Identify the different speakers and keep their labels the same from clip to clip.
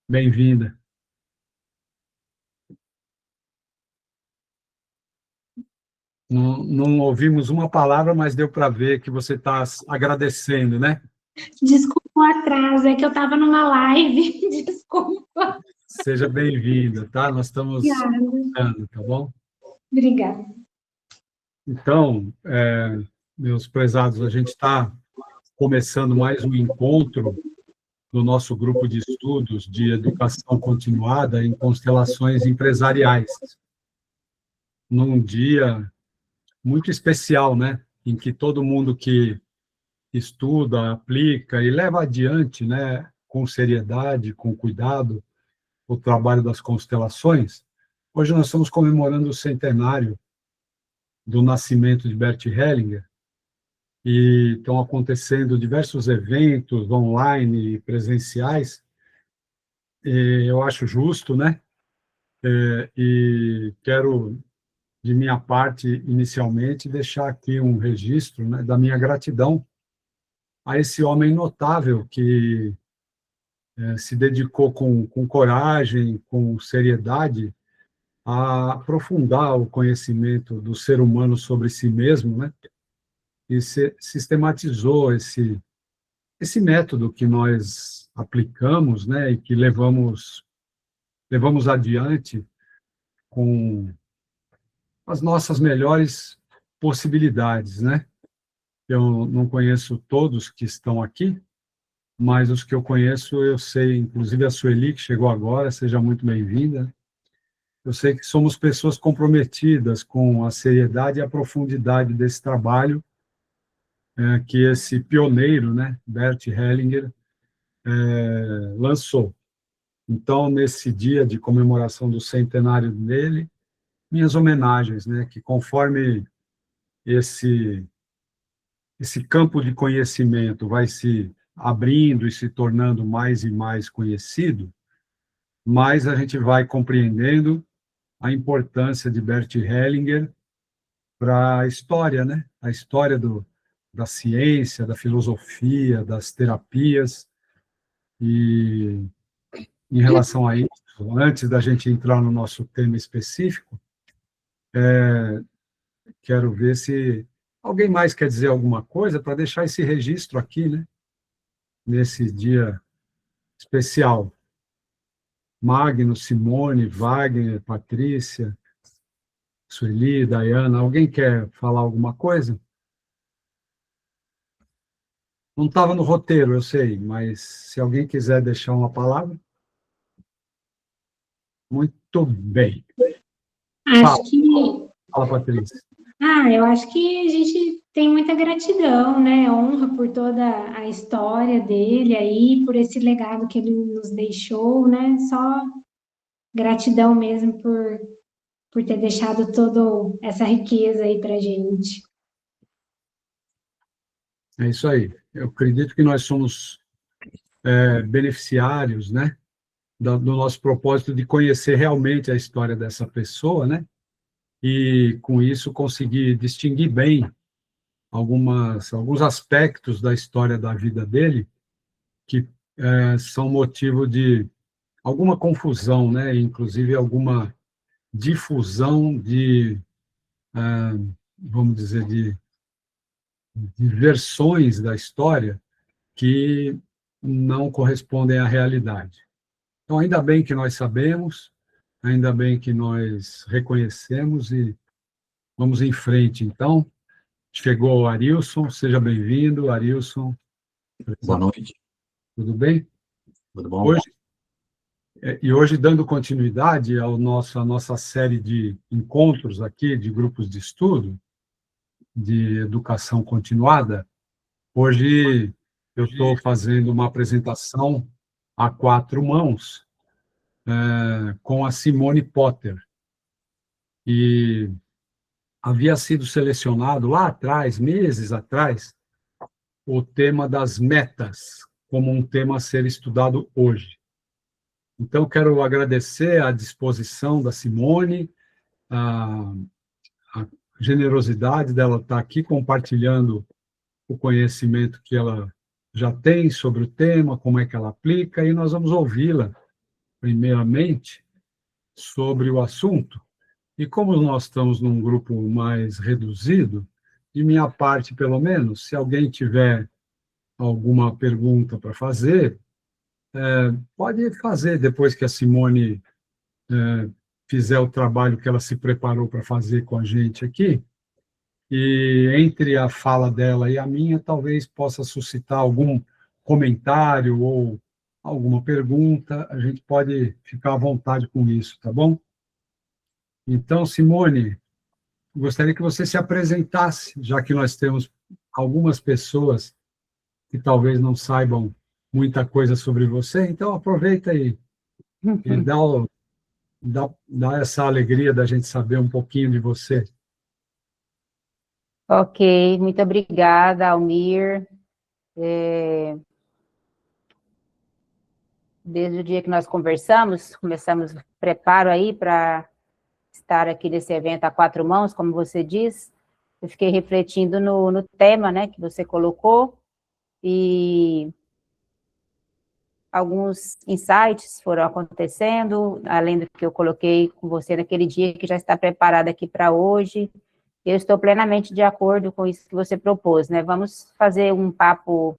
Speaker 1: Bem-vinda. Não ouvimos uma palavra, mas deu para ver que você está agradecendo, né?
Speaker 2: Desculpa o atraso, é que eu estava numa live. Desculpa.
Speaker 1: Seja bem-vinda, tá? Nós estamos escutando, tá bom?
Speaker 2: Obrigada.
Speaker 1: Então, meus prezados, a gente está começando mais um encontro do nosso grupo de estudos de educação continuada em constelações empresariais, num dia muito especial, né? Em que todo mundo que estuda, aplica e leva adiante, né, com seriedade, com cuidado, o trabalho das constelações. Hoje nós estamos comemorando o centenário do nascimento de Bert Hellinger e estão acontecendo diversos eventos online e presenciais. E eu acho justo, né? E quero, de minha parte, inicialmente, deixar aqui um registro, né, da minha gratidão a esse homem notável que se dedicou com coragem, com seriedade, a aprofundar o conhecimento do ser humano sobre si mesmo, né? E sistematizou esse método que nós aplicamos, né? E que levamos adiante com as nossas melhores possibilidades, né? Eu não conheço todos que estão aqui, mas os que eu conheço, eu sei, inclusive a Sueli, que chegou agora, seja muito bem-vinda. Eu sei que somos pessoas comprometidas com a seriedade e a profundidade desse trabalho que esse pioneiro, né, Bert Hellinger, lançou. Então, nesse dia de comemoração do centenário dele, minhas homenagens, né, que conforme esse campo de conhecimento vai se abrindo e se tornando mais e mais conhecido, mais a gente vai compreendendo a importância de Bert Hellinger para a história, né? A história da ciência, da filosofia, das terapias. E em relação a isso, antes da gente entrar no nosso tema específico, quero ver se alguém mais quer dizer alguma coisa para deixar esse registro aqui, né? Nesse dia especial. Magno, Simone, Wagner, Patrícia, Sueli, Dayana, alguém quer falar alguma coisa? Não estava no roteiro, eu sei, mas se alguém quiser deixar uma palavra, muito bem.
Speaker 2: Acho
Speaker 1: Fala,
Speaker 2: que,
Speaker 1: fala, Patrícia.
Speaker 2: eu acho que a gente tem muita gratidão, né? Honra por toda a história dele aí, por esse legado que ele nos deixou, né? Só gratidão mesmo por ter deixado toda essa riqueza aí pra gente.
Speaker 1: É isso aí. Eu acredito que nós somos beneficiários, né, do nosso propósito de conhecer realmente a história dessa pessoa, né, e com isso conseguir distinguir bem alguns aspectos da história da vida dele que são motivo de alguma confusão, né, inclusive alguma difusão vamos dizer, de versões da história que não correspondem à realidade. Então, ainda bem que nós sabemos, ainda bem que nós reconhecemos e vamos em frente. Então, chegou o Arilson, seja bem-vindo, Arilson.
Speaker 3: Boa noite.
Speaker 1: Tudo bem?
Speaker 3: Tudo bom?
Speaker 1: Hoje, dando continuidade à nossa série de encontros aqui, de grupos de estudo, de educação continuada, hoje eu estou fazendo uma apresentação a quatro mãos com a Simone Potter. E havia sido selecionado lá atrás, meses atrás, o tema das metas, como um tema a ser estudado hoje. Então, quero agradecer a disposição da Simone, a generosidade dela estar aqui compartilhando o conhecimento que ela já tem sobre o tema, como é que ela aplica, e nós vamos ouvi-la, primeiramente, sobre o assunto. E como nós estamos num grupo mais reduzido, de minha parte, pelo menos, se alguém tiver alguma pergunta para fazer, pode fazer depois que a Simone fizer o trabalho que ela se preparou para fazer com a gente aqui, e entre a fala dela e a minha, talvez possa suscitar algum comentário ou alguma pergunta, a gente pode ficar à vontade com isso, tá bom? Então, Simone, gostaria que você se apresentasse, já que nós temos algumas pessoas que talvez não saibam muita coisa sobre você, então aproveita e dá essa alegria da gente saber um pouquinho de você.
Speaker 4: Ok, muito obrigada, Almir. Desde o dia que nós começamos o preparo aí para estar aqui nesse evento a quatro mãos, como você diz. Eu fiquei refletindo no tema, né, que você colocou, e alguns insights foram acontecendo, além do que eu coloquei com você naquele dia, que já está preparado aqui para hoje. Eu estou plenamente de acordo com isso que você propôs, né? Vamos fazer um papo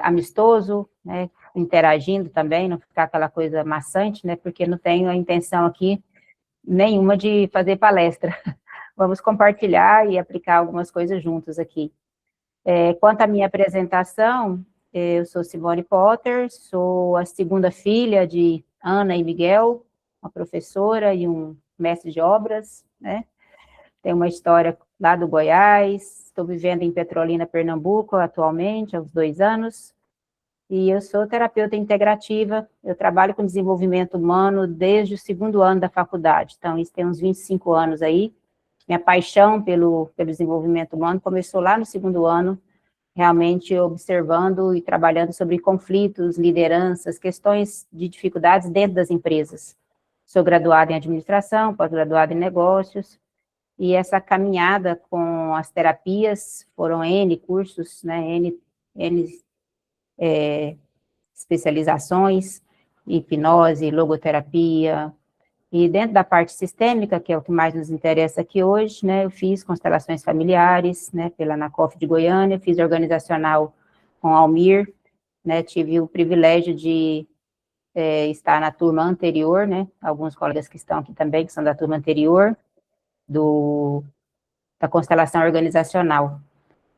Speaker 4: amistoso, né? Interagindo também, não ficar aquela coisa maçante, né? Porque não tenho a intenção aqui nenhuma de fazer palestra. Vamos compartilhar e aplicar algumas coisas juntos aqui. Quanto à minha apresentação, eu sou Simone Potter, sou a segunda filha de Ana e Miguel, uma professora e um mestre de obras, né? Tenho uma história lá do Goiás, estou vivendo em Petrolina, Pernambuco, atualmente, há uns 2 anos, e eu sou terapeuta integrativa, eu trabalho com desenvolvimento humano desde o 2º ano da faculdade, então isso tem uns 25 anos aí. Minha paixão pelo desenvolvimento humano começou lá no 2º ano, realmente observando e trabalhando sobre conflitos, lideranças, questões de dificuldades dentro das empresas. Sou graduada em administração, pós-graduada em negócios, e essa caminhada com as terapias, foram N cursos, né, N especializações, hipnose, logoterapia, e dentro da parte sistêmica, que é o que mais nos interessa aqui hoje, né, eu fiz constelações familiares, né, pela ANACOF de Goiânia, fiz organizacional com Almir, né, tive o privilégio de estar na turma anterior, né, alguns colegas que estão aqui também, que são da turma anterior, da constelação organizacional.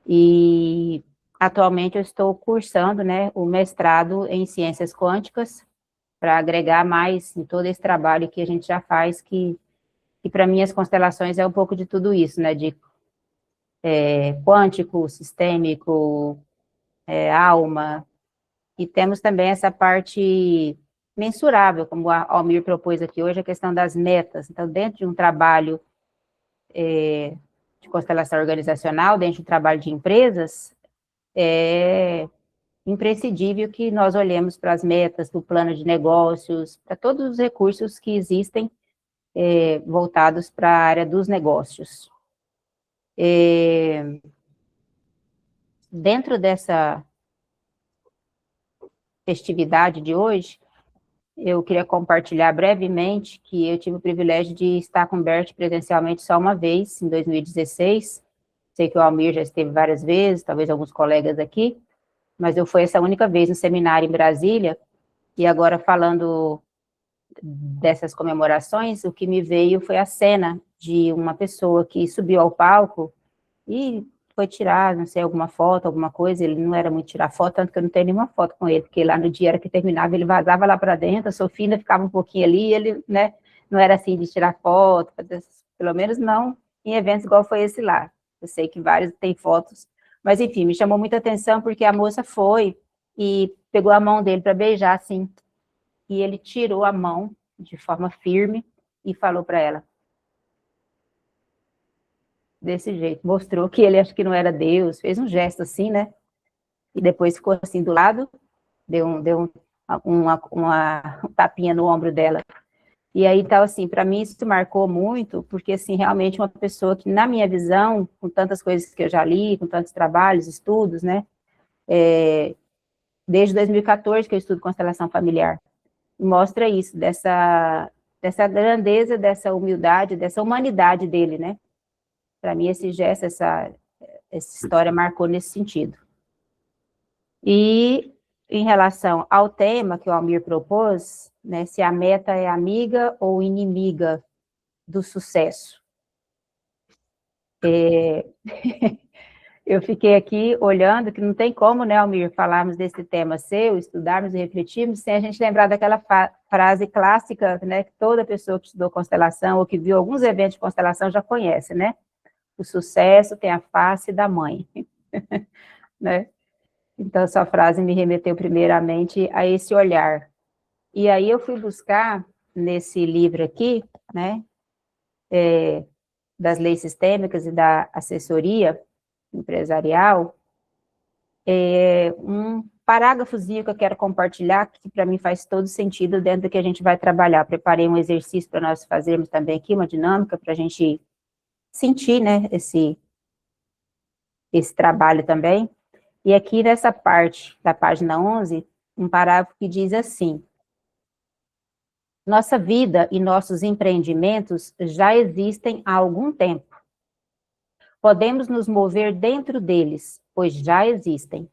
Speaker 4: E atualmente eu estou cursando, né, o mestrado em ciências quânticas, para agregar mais em todo esse trabalho que a gente já faz, que para mim as constelações é um pouco de tudo isso, né, de quântico, sistêmico, alma, e temos também essa parte mensurável, como a Almir propôs aqui hoje, a questão das metas. Então, dentro de um trabalho de constelação organizacional, dentro de um trabalho de empresas, é imprescindível que nós olhemos para as metas, para o plano de negócios, para todos os recursos que existem voltados para a área dos negócios. Dentro dessa festividade de hoje, eu queria compartilhar brevemente que eu tive o privilégio de estar com o Bert presencialmente só uma vez, em 2016. Sei que o Almir já esteve várias vezes, talvez alguns colegas aqui, mas eu fui essa única vez no seminário em Brasília, e agora falando dessas comemorações, o que me veio foi a cena de uma pessoa que subiu ao palco e foi tirar, não sei, alguma foto, alguma coisa. Ele não era muito tirar foto, tanto que eu não tenho nenhuma foto com ele, porque lá no dia era que terminava, ele vazava lá para dentro, a Sofia ainda ficava um pouquinho ali, ele, né, não era assim de tirar foto, pelo menos não em eventos igual foi esse lá. Eu sei que vários têm fotos, mas enfim, me chamou muita atenção porque a moça foi e pegou a mão dele para beijar, assim, e ele tirou a mão de forma firme e falou para ela, desse jeito, mostrou que ele acho que não era Deus, fez um gesto assim, né, e depois ficou assim do lado, deu um tapinha no ombro dela. E aí, então, assim, para mim isso marcou muito, porque, assim, realmente uma pessoa que, na minha visão, com tantas coisas que eu já li, com tantos trabalhos, estudos, né, desde 2014 que eu estudo constelação familiar. Mostra isso, dessa grandeza, dessa humildade, dessa humanidade dele, né? Para mim, esse gesto, essa história marcou nesse sentido. E, em relação ao tema que o Almir propôs, né, se a meta é amiga ou inimiga do sucesso. Eu fiquei aqui olhando, que não tem como, né, Almir, falarmos desse tema seu, estudarmos e refletirmos, sem a gente lembrar daquela frase clássica, né, que toda pessoa que estudou constelação ou que viu alguns eventos de constelação já conhece, né? O sucesso tem a face da mãe, né? Então, essa frase me remeteu primeiramente a esse olhar. E aí eu fui buscar nesse livro aqui, né, das leis sistêmicas e da assessoria empresarial, um parágrafozinho que eu quero compartilhar, que para mim faz todo sentido dentro do que a gente vai trabalhar. Preparei um exercício para nós fazermos também aqui, uma dinâmica para a gente sentir, né, esse trabalho também. E aqui nessa parte da página 11, um parágrafo que diz assim: nossa vida e nossos empreendimentos já existem há algum tempo. Podemos nos mover dentro deles, pois já existem.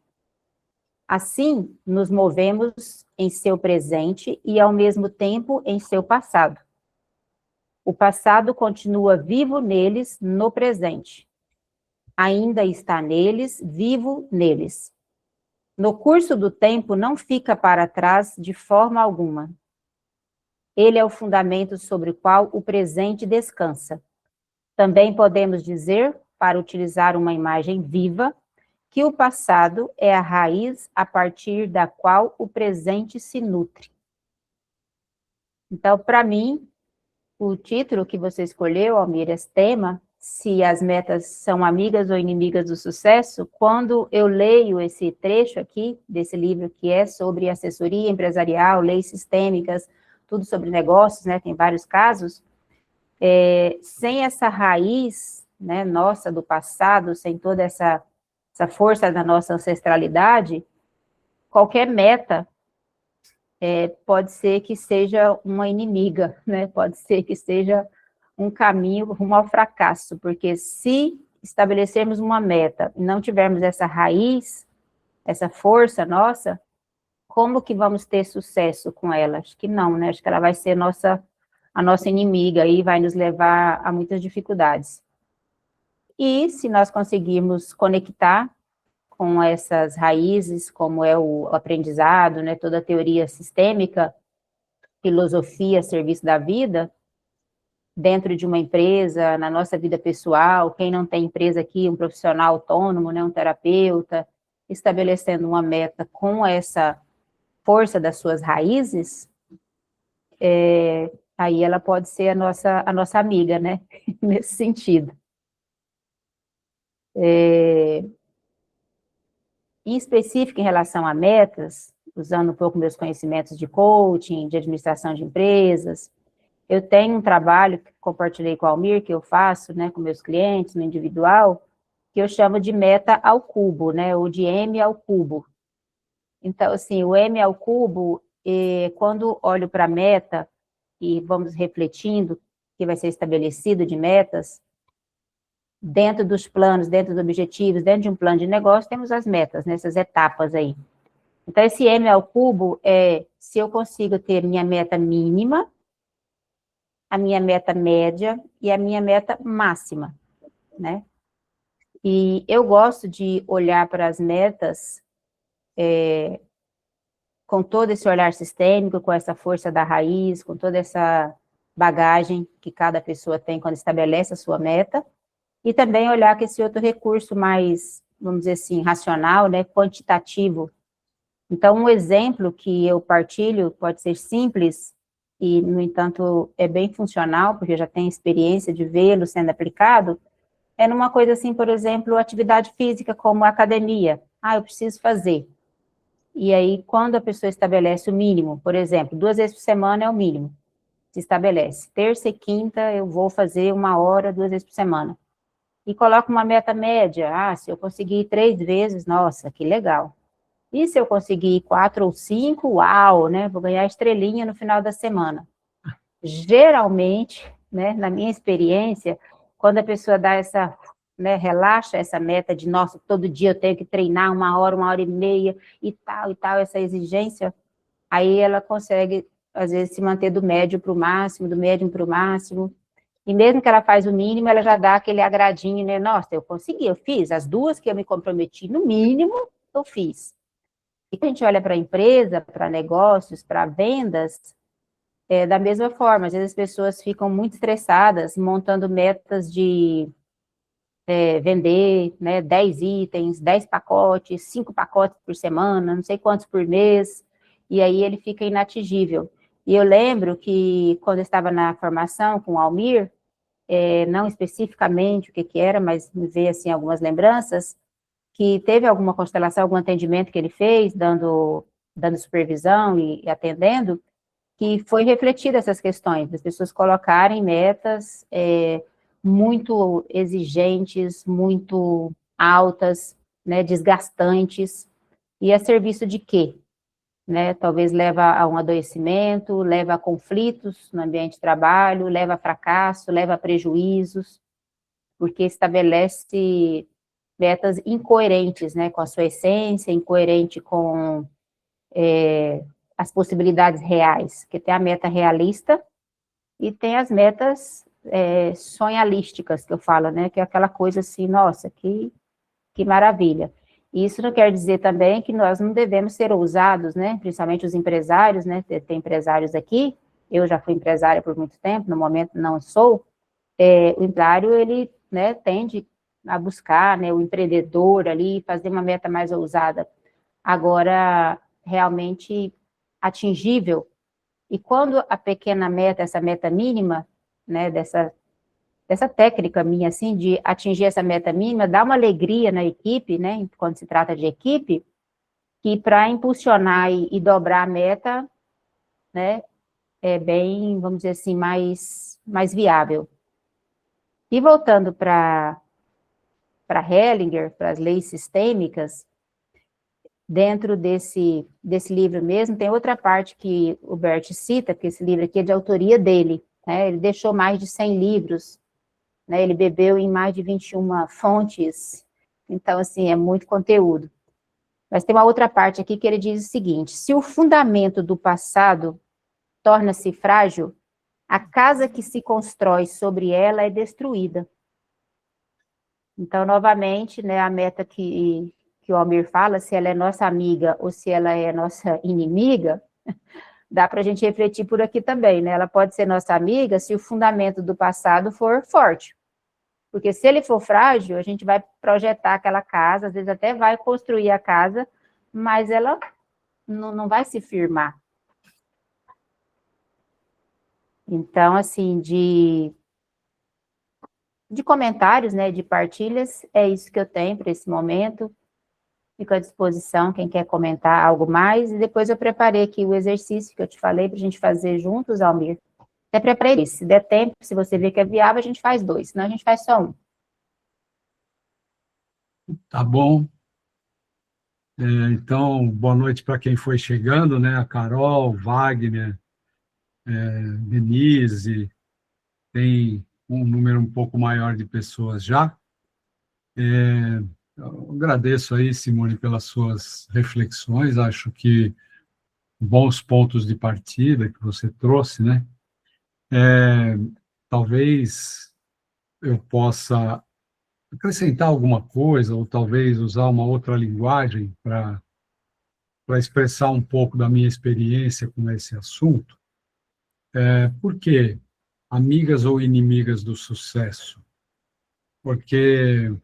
Speaker 4: Assim, nos movemos em seu presente e, ao mesmo tempo, em seu passado. O passado continua vivo neles no presente. Ainda está neles, vivo neles. No curso do tempo, não fica para trás de forma alguma. Ele é o fundamento sobre o qual o presente descansa. Também podemos dizer, para utilizar uma imagem viva, que o passado é a raiz a partir da qual o presente se nutre. Então, para mim, o título que você escolheu, Almir, esse tema, se as metas são amigas ou inimigas do sucesso, quando eu leio esse trecho aqui, desse livro que é sobre assessoria empresarial, leis sistêmicas, tudo sobre negócios, né, tem vários casos, sem essa raiz, né, nossa do passado, sem toda essa força da nossa ancestralidade, qualquer meta pode ser que seja uma inimiga, né, pode ser que seja um caminho rumo ao fracasso, porque se estabelecermos uma meta e não tivermos essa raiz, essa força nossa, como que vamos ter sucesso com ela? Acho que não, né? Acho que ela vai ser a nossa inimiga e vai nos levar a muitas dificuldades. E se nós conseguirmos conectar com essas raízes, como é o aprendizado, né? Toda a teoria sistêmica, filosofia, serviço da vida, dentro de uma empresa, na nossa vida pessoal, quem não tem empresa aqui, um profissional autônomo, né, um terapeuta, estabelecendo uma meta com essa força das suas raízes, aí ela pode ser a nossa amiga, né, nesse sentido. Em específico, em relação a metas, usando um pouco meus conhecimentos de coaching, de administração de empresas, eu tenho um trabalho que compartilhei com a Almir, que eu faço, né, com meus clientes, no individual, que eu chamo de meta ao cubo, né, ou de M ao cubo. Então, assim, o M ao cubo, quando olho para a meta, e vamos refletindo, que vai ser estabelecido de metas, dentro dos planos, dentro dos objetivos, dentro de um plano de negócio, temos as metas, nessas etapas aí. Então, esse M ao cubo é se eu consigo ter minha meta mínima, a minha meta média e a minha meta máxima, né? E eu gosto de olhar para as metas com todo esse olhar sistêmico, com essa força da raiz, com toda essa bagagem que cada pessoa tem quando estabelece a sua meta, e também olhar com esse outro recurso mais, vamos dizer assim, racional, né, quantitativo. Então, um exemplo que eu partilho pode ser simples, e, no entanto, é bem funcional, porque eu já tenho experiência de vê-lo sendo aplicado, é numa coisa assim, por exemplo, atividade física como academia. Eu preciso fazer. E aí, quando a pessoa estabelece o mínimo, por exemplo, 2 vezes por semana é o mínimo, se estabelece. Terça e quinta eu vou fazer 1 hora, 2 vezes por semana. E coloca uma meta média. Se eu conseguir 3 vezes, nossa, que legal. E se eu conseguir 4 ou 5, uau, né? Vou ganhar estrelinha no final da semana. Geralmente, né, na minha experiência, quando a pessoa dá essa, né, relaxa essa meta de, nossa, todo dia eu tenho que treinar 1 hora e meia e tal, essa exigência, aí ela consegue, às vezes, se manter do médio para o máximo, do médio para o máximo, e mesmo que ela faz o mínimo, ela já dá aquele agradinho, né, nossa, eu consegui, eu fiz, as 2 que eu me comprometi, no mínimo, eu fiz. E quando a gente olha para a empresa, para negócios, para vendas, da mesma forma, às vezes as pessoas ficam muito estressadas, montando metas de vender, né, 10 itens, 10 pacotes, 5 pacotes por semana, não sei quantos por mês, e aí ele fica inatingível. E eu lembro que quando eu estava na formação com o Almir, não especificamente o que era, mas me veio assim algumas lembranças, que teve alguma constelação, algum atendimento que ele fez, dando supervisão e atendendo, que foi refletida essas questões, das pessoas colocarem metas muito exigentes, muito altas, né, desgastantes, e a serviço de quê? Né? Talvez leva a um adoecimento, leva a conflitos no ambiente de trabalho, leva a fracasso, leva a prejuízos, porque estabelece metas incoerentes, né, com a sua essência, incoerente com as possibilidades reais, que tem a meta realista e tem as metas sonhalísticas, que eu falo, né, que é aquela coisa assim, nossa, que maravilha. Isso não quer dizer também que nós não devemos ser ousados, né, principalmente os empresários, né, tem empresários aqui, eu já fui empresária por muito tempo, no momento não sou, o empresário, ele, né, tende a buscar, né, o empreendedor ali, fazer uma meta mais ousada. Agora, realmente atingível. E quando a pequena meta, essa meta mínima, né, dessa técnica minha, assim, de atingir essa meta mínima, dá uma alegria na equipe, né, quando se trata de equipe, que para impulsionar e dobrar a meta, né, é bem, vamos dizer assim, mais viável. E voltando para Hellinger, para as leis sistêmicas, dentro desse livro mesmo, tem outra parte que o Bert cita, que esse livro aqui é de autoria dele, né? Ele deixou mais de 100 livros, né? Ele bebeu em mais de 21 fontes, então, assim, é muito conteúdo. Mas tem uma outra parte aqui que ele diz o seguinte: se o fundamento do passado torna-se frágil, a casa que se constrói sobre ela é destruída. Então, novamente, né, a meta que o Almir fala, se ela é nossa amiga ou se ela é nossa inimiga, dá para a gente refletir por aqui também, né? Ela pode ser nossa amiga se o fundamento do passado for forte. Porque se ele for frágil, a gente vai projetar aquela casa, às vezes até vai construir a casa, mas ela não vai se firmar. Então, assim, de comentários, né, de partilhas, é isso que eu tenho para esse momento. Fico à disposição, quem quer comentar algo mais, e depois eu preparei aqui o exercício que eu te falei para a gente fazer juntos, Almir. Até preparei isso, se der tempo, se você ver que é viável, a gente faz 2, senão a gente faz só 1.
Speaker 1: Tá bom. Então, boa noite para quem foi chegando, né? A Carol, Wagner, Denise, tem um número um pouco maior de pessoas já. Eu agradeço aí, Simone, pelas suas reflexões, acho que bons pontos de partida que você trouxe, né? Talvez eu possa acrescentar alguma coisa, ou talvez usar uma outra linguagem para expressar um pouco da minha experiência com esse assunto. Por quê? Amigas ou inimigas do sucesso? Porque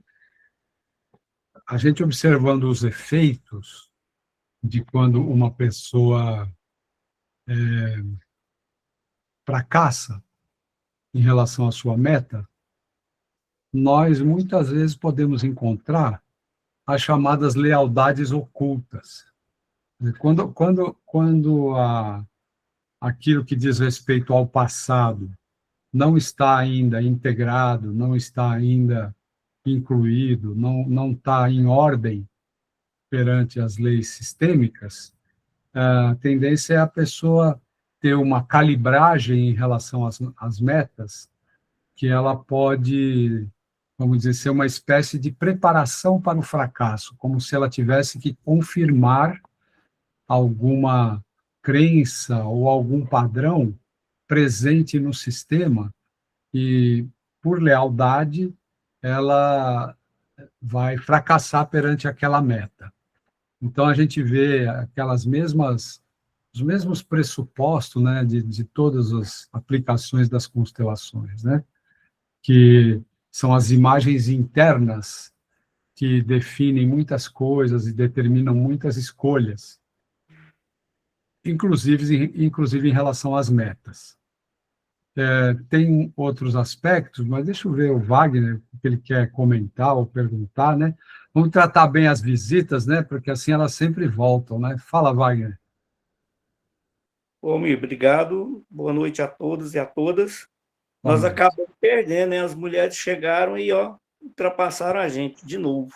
Speaker 1: a gente observando os efeitos de quando uma pessoa fracassa em relação à sua meta, nós muitas vezes podemos encontrar as chamadas lealdades ocultas. Quando aquilo que diz respeito ao passado não está ainda integrado, não está ainda incluído, não está em ordem perante as leis sistêmicas, a tendência é a pessoa ter uma calibragem em relação às metas, que ela pode, vamos dizer, ser uma espécie de preparação para o fracasso, como se ela tivesse que confirmar alguma crença ou algum padrão presente no sistema e, por lealdade, ela vai fracassar perante aquela meta. Então, a gente vê os mesmos pressupostos, né, de todas as aplicações das constelações, né, que são as imagens internas que definem muitas coisas e determinam muitas escolhas, inclusive em relação às metas. Tem outros aspectos, mas deixa eu ver o Wagner, o que ele quer comentar ou perguntar, né? Vamos tratar bem as visitas, né? Porque assim elas sempre voltam, né? Fala, Wagner.
Speaker 5: Ô, Mi, obrigado. Boa noite a todos e a todas.
Speaker 1: Boa
Speaker 5: Nós
Speaker 1: noite.
Speaker 5: acabamos perdendo, né? As mulheres chegaram e, ó, ultrapassaram a gente de novo.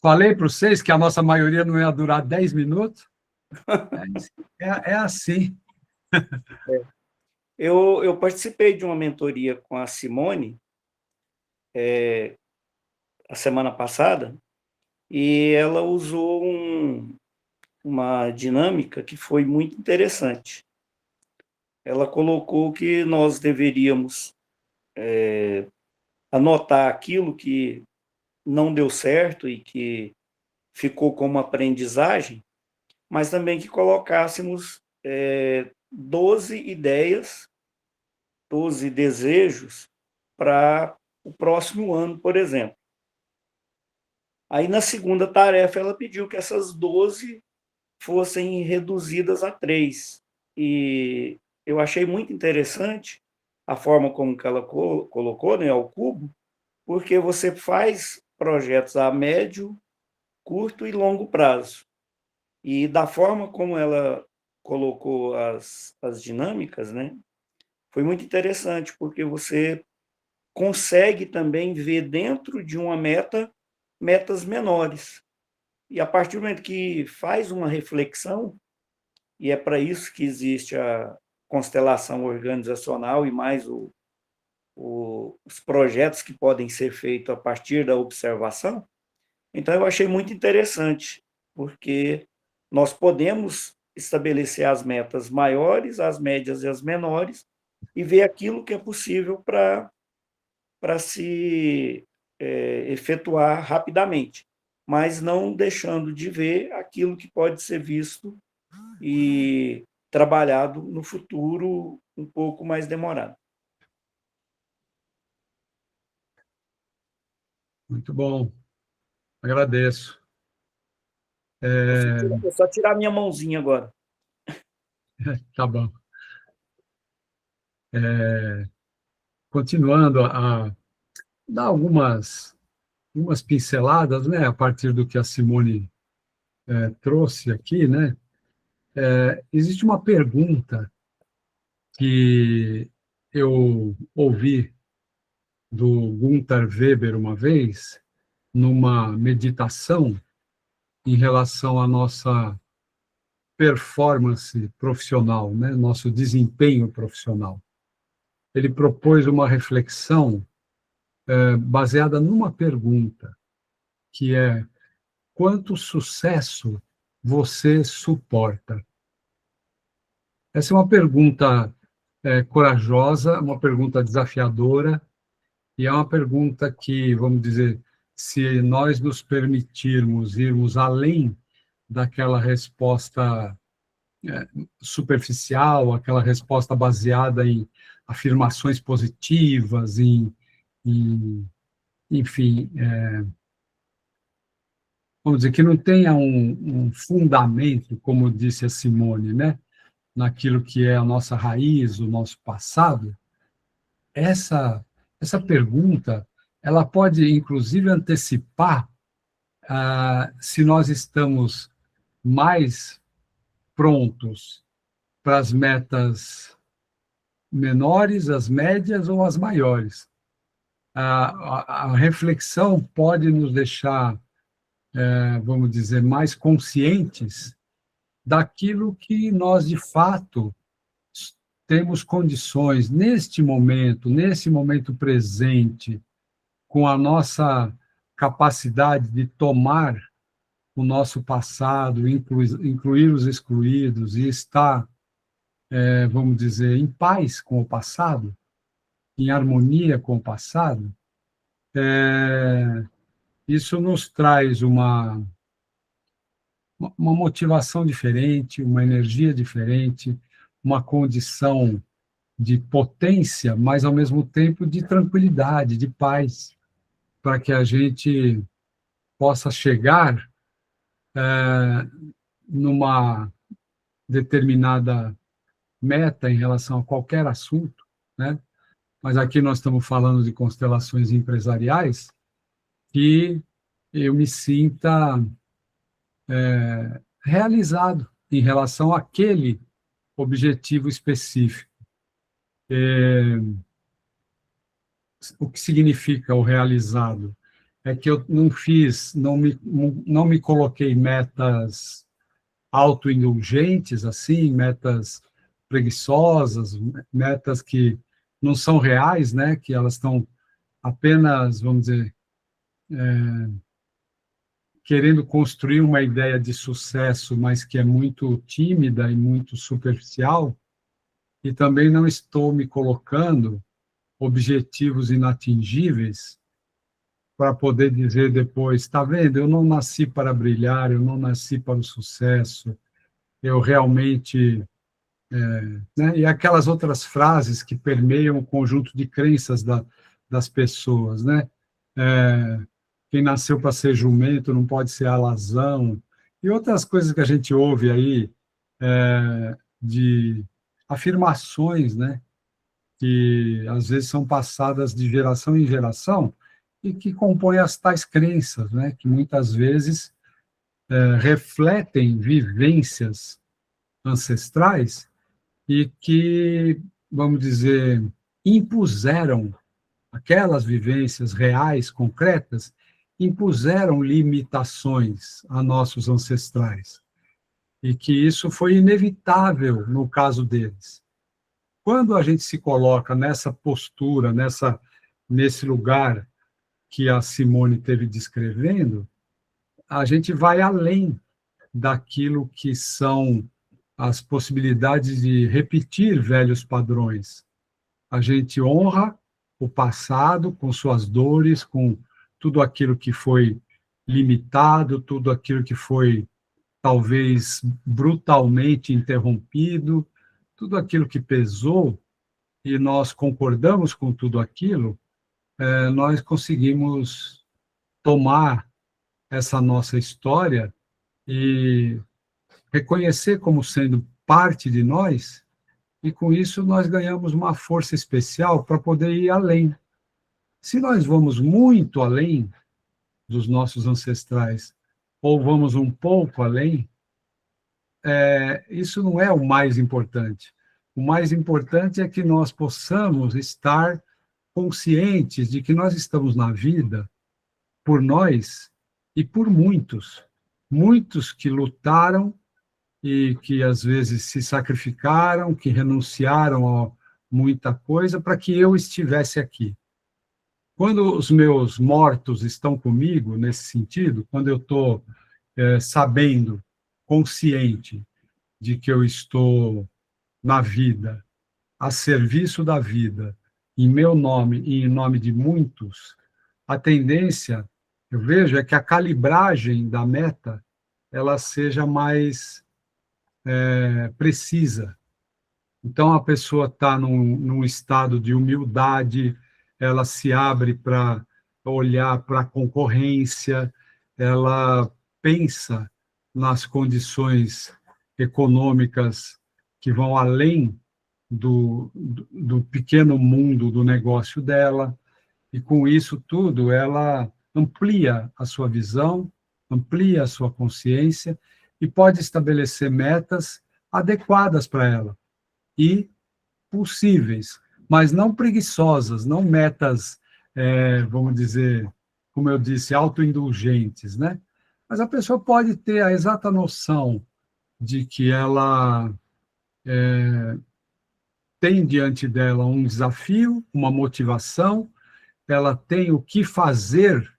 Speaker 1: Falei para vocês que a nossa maioria não ia durar 10 minutos? É assim.
Speaker 5: Eu participei de uma mentoria com a Simone a semana passada, e ela usou uma dinâmica que foi muito interessante. Ela colocou que nós deveríamos anotar aquilo que não deu certo e que ficou como aprendizagem, mas também que colocássemos 12 ideias, 12 desejos para o próximo ano, por exemplo. Aí, na segunda tarefa, ela pediu que essas 12 fossem reduzidas a 3. E eu achei muito interessante a forma como que ela colocou, né, ao cubo, porque você faz projetos a médio, curto e longo prazo. E da forma como ela colocou as dinâmicas, né, foi muito interessante, porque você consegue também ver dentro de uma meta, metas menores. E a partir do momento que faz uma reflexão, e é para isso que existe a constelação organizacional e mais os projetos que podem ser feitos a partir da observação, então eu achei muito interessante, porque nós podemos estabelecer as metas maiores, as médias e as menores, e ver aquilo que é possível para se efetuar rapidamente, mas não deixando de ver aquilo que pode ser visto e trabalhado no futuro um pouco mais demorado.
Speaker 1: Muito bom. Agradeço.
Speaker 5: É só tirar minha mãozinha agora.
Speaker 1: Tá bom. Continuando a dar algumas pinceladas, né, a partir do que a Simone trouxe aqui, né? Existe uma pergunta que eu ouvi do Gunther Weber uma vez, numa meditação em relação à nossa performance profissional, né? Nosso desempenho profissional. Ele propôs uma reflexão baseada numa pergunta, que é: quanto sucesso você suporta? Essa é uma pergunta corajosa, uma pergunta desafiadora, e é uma pergunta que, vamos dizer, se nós nos permitirmos irmos além daquela resposta superficial, aquela resposta baseada em afirmações positivas, enfim, vamos dizer, que não tenha um fundamento, como disse a Simone, né, naquilo que é a nossa raiz, o nosso passado. Essa pergunta, ela pode, inclusive, antecipar se nós estamos mais prontos para as metas menores, as médias ou as maiores. A reflexão pode nos deixar vamos dizer, mais conscientes daquilo que nós, de fato, temos condições, nesse momento presente, com a nossa capacidade de tomar o nosso passado, incluir os excluídos e estar, vamos dizer, em paz com o passado, em harmonia com o passado, isso nos traz uma motivação diferente, uma energia diferente, uma condição de potência, mas, ao mesmo tempo, de tranquilidade, de paz, para que a gente possa chegar numa determinada meta em relação a qualquer assunto, né? Mas aqui nós estamos falando de constelações empresariais, que eu me sinta realizado em relação àquele objetivo específico. O que significa o realizado? É que eu não me coloquei metas autoindulgentes, assim, metas preguiçosas, metas que não são reais, né? Que elas estão apenas, vamos dizer, querendo construir uma ideia de sucesso, mas que é muito tímida e muito superficial, e também não estou me colocando objetivos inatingíveis para poder dizer depois, está vendo, eu não nasci para brilhar, eu não nasci para o sucesso, eu realmente... né? E aquelas outras frases que permeiam o conjunto de crenças das pessoas, né? Quem nasceu para ser jumento não pode ser alazão, e outras coisas que a gente ouve aí, de afirmações, né? Que às vezes são passadas de geração em geração e que compõem as tais crenças, né? Que muitas vezes refletem vivências ancestrais e que, vamos dizer, impuseram aquelas vivências reais, concretas, impuseram limitações a nossos ancestrais, e que isso foi inevitável no caso deles. Quando a gente se coloca nessa postura, nesse lugar que a Simone esteve descrevendo, a gente vai além daquilo que são as possibilidades de repetir velhos padrões. A gente honra o passado com suas dores, com tudo aquilo que foi limitado, tudo aquilo que foi, talvez, brutalmente interrompido, tudo aquilo que pesou, e nós concordamos com tudo aquilo, nós conseguimos tomar essa nossa história e reconhecer como sendo parte de nós, e com isso nós ganhamos uma força especial para poder ir além. Se nós vamos muito além dos nossos ancestrais, ou vamos um pouco além, isso não é o mais importante. O mais importante é que nós possamos estar conscientes de que nós estamos na vida por nós e por muitos. Muitos que lutaram e que, às vezes, se sacrificaram, que renunciaram a muita coisa para que eu estivesse aqui. Quando os meus mortos estão comigo, nesse sentido, quando eu estou sabendo, consciente de que eu estou na vida, a serviço da vida, em meu nome e em nome de muitos, a tendência, eu vejo, é que a calibragem da meta ela seja mais precisa. Então, a pessoa está num estado de humildade, ela se abre para olhar para a concorrência, ela pensa nas condições econômicas que vão além do pequeno mundo do negócio dela, e com isso tudo ela amplia a sua visão, amplia a sua consciência e pode estabelecer metas adequadas para ela e possíveis, mas não preguiçosas, não metas, vamos dizer, como eu disse, autoindulgentes, né? Mas a pessoa pode ter a exata noção de que ela tem diante dela um desafio, uma motivação, ela tem o que fazer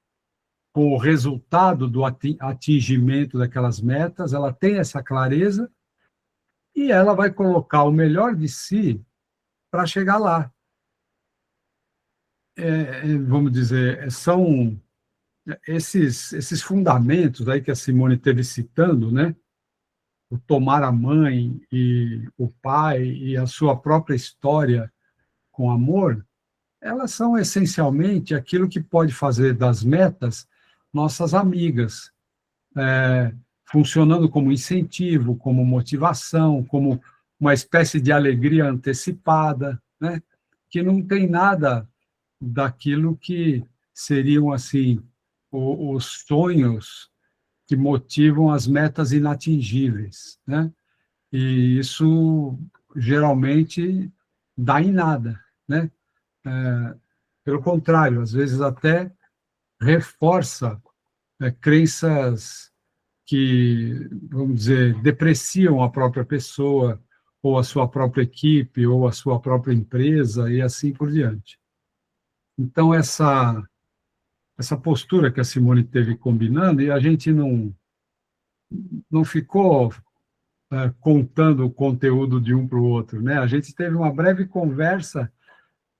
Speaker 1: com o resultado do atingimento daquelas metas, ela tem essa clareza e ela vai colocar o melhor de si para chegar lá. Vamos dizer, são esses fundamentos aí que a Simone esteve citando, né? O tomar a mãe e o pai e a sua própria história com amor, elas são essencialmente aquilo que pode fazer das metas nossas amigas, funcionando como incentivo, como motivação, como uma espécie de alegria antecipada, né? Que não tem nada daquilo que seriam assim os sonhos que motivam as metas inatingíveis, né? E isso geralmente dá em nada, né? Pelo contrário, às vezes até reforça crenças que, vamos dizer, depreciam a própria pessoa, ou a sua própria equipe, ou a sua própria empresa, e assim por diante. Então, essa postura que a Simone teve combinando, e a gente não ficou contando o conteúdo de um para o outro, né? A gente teve uma breve conversa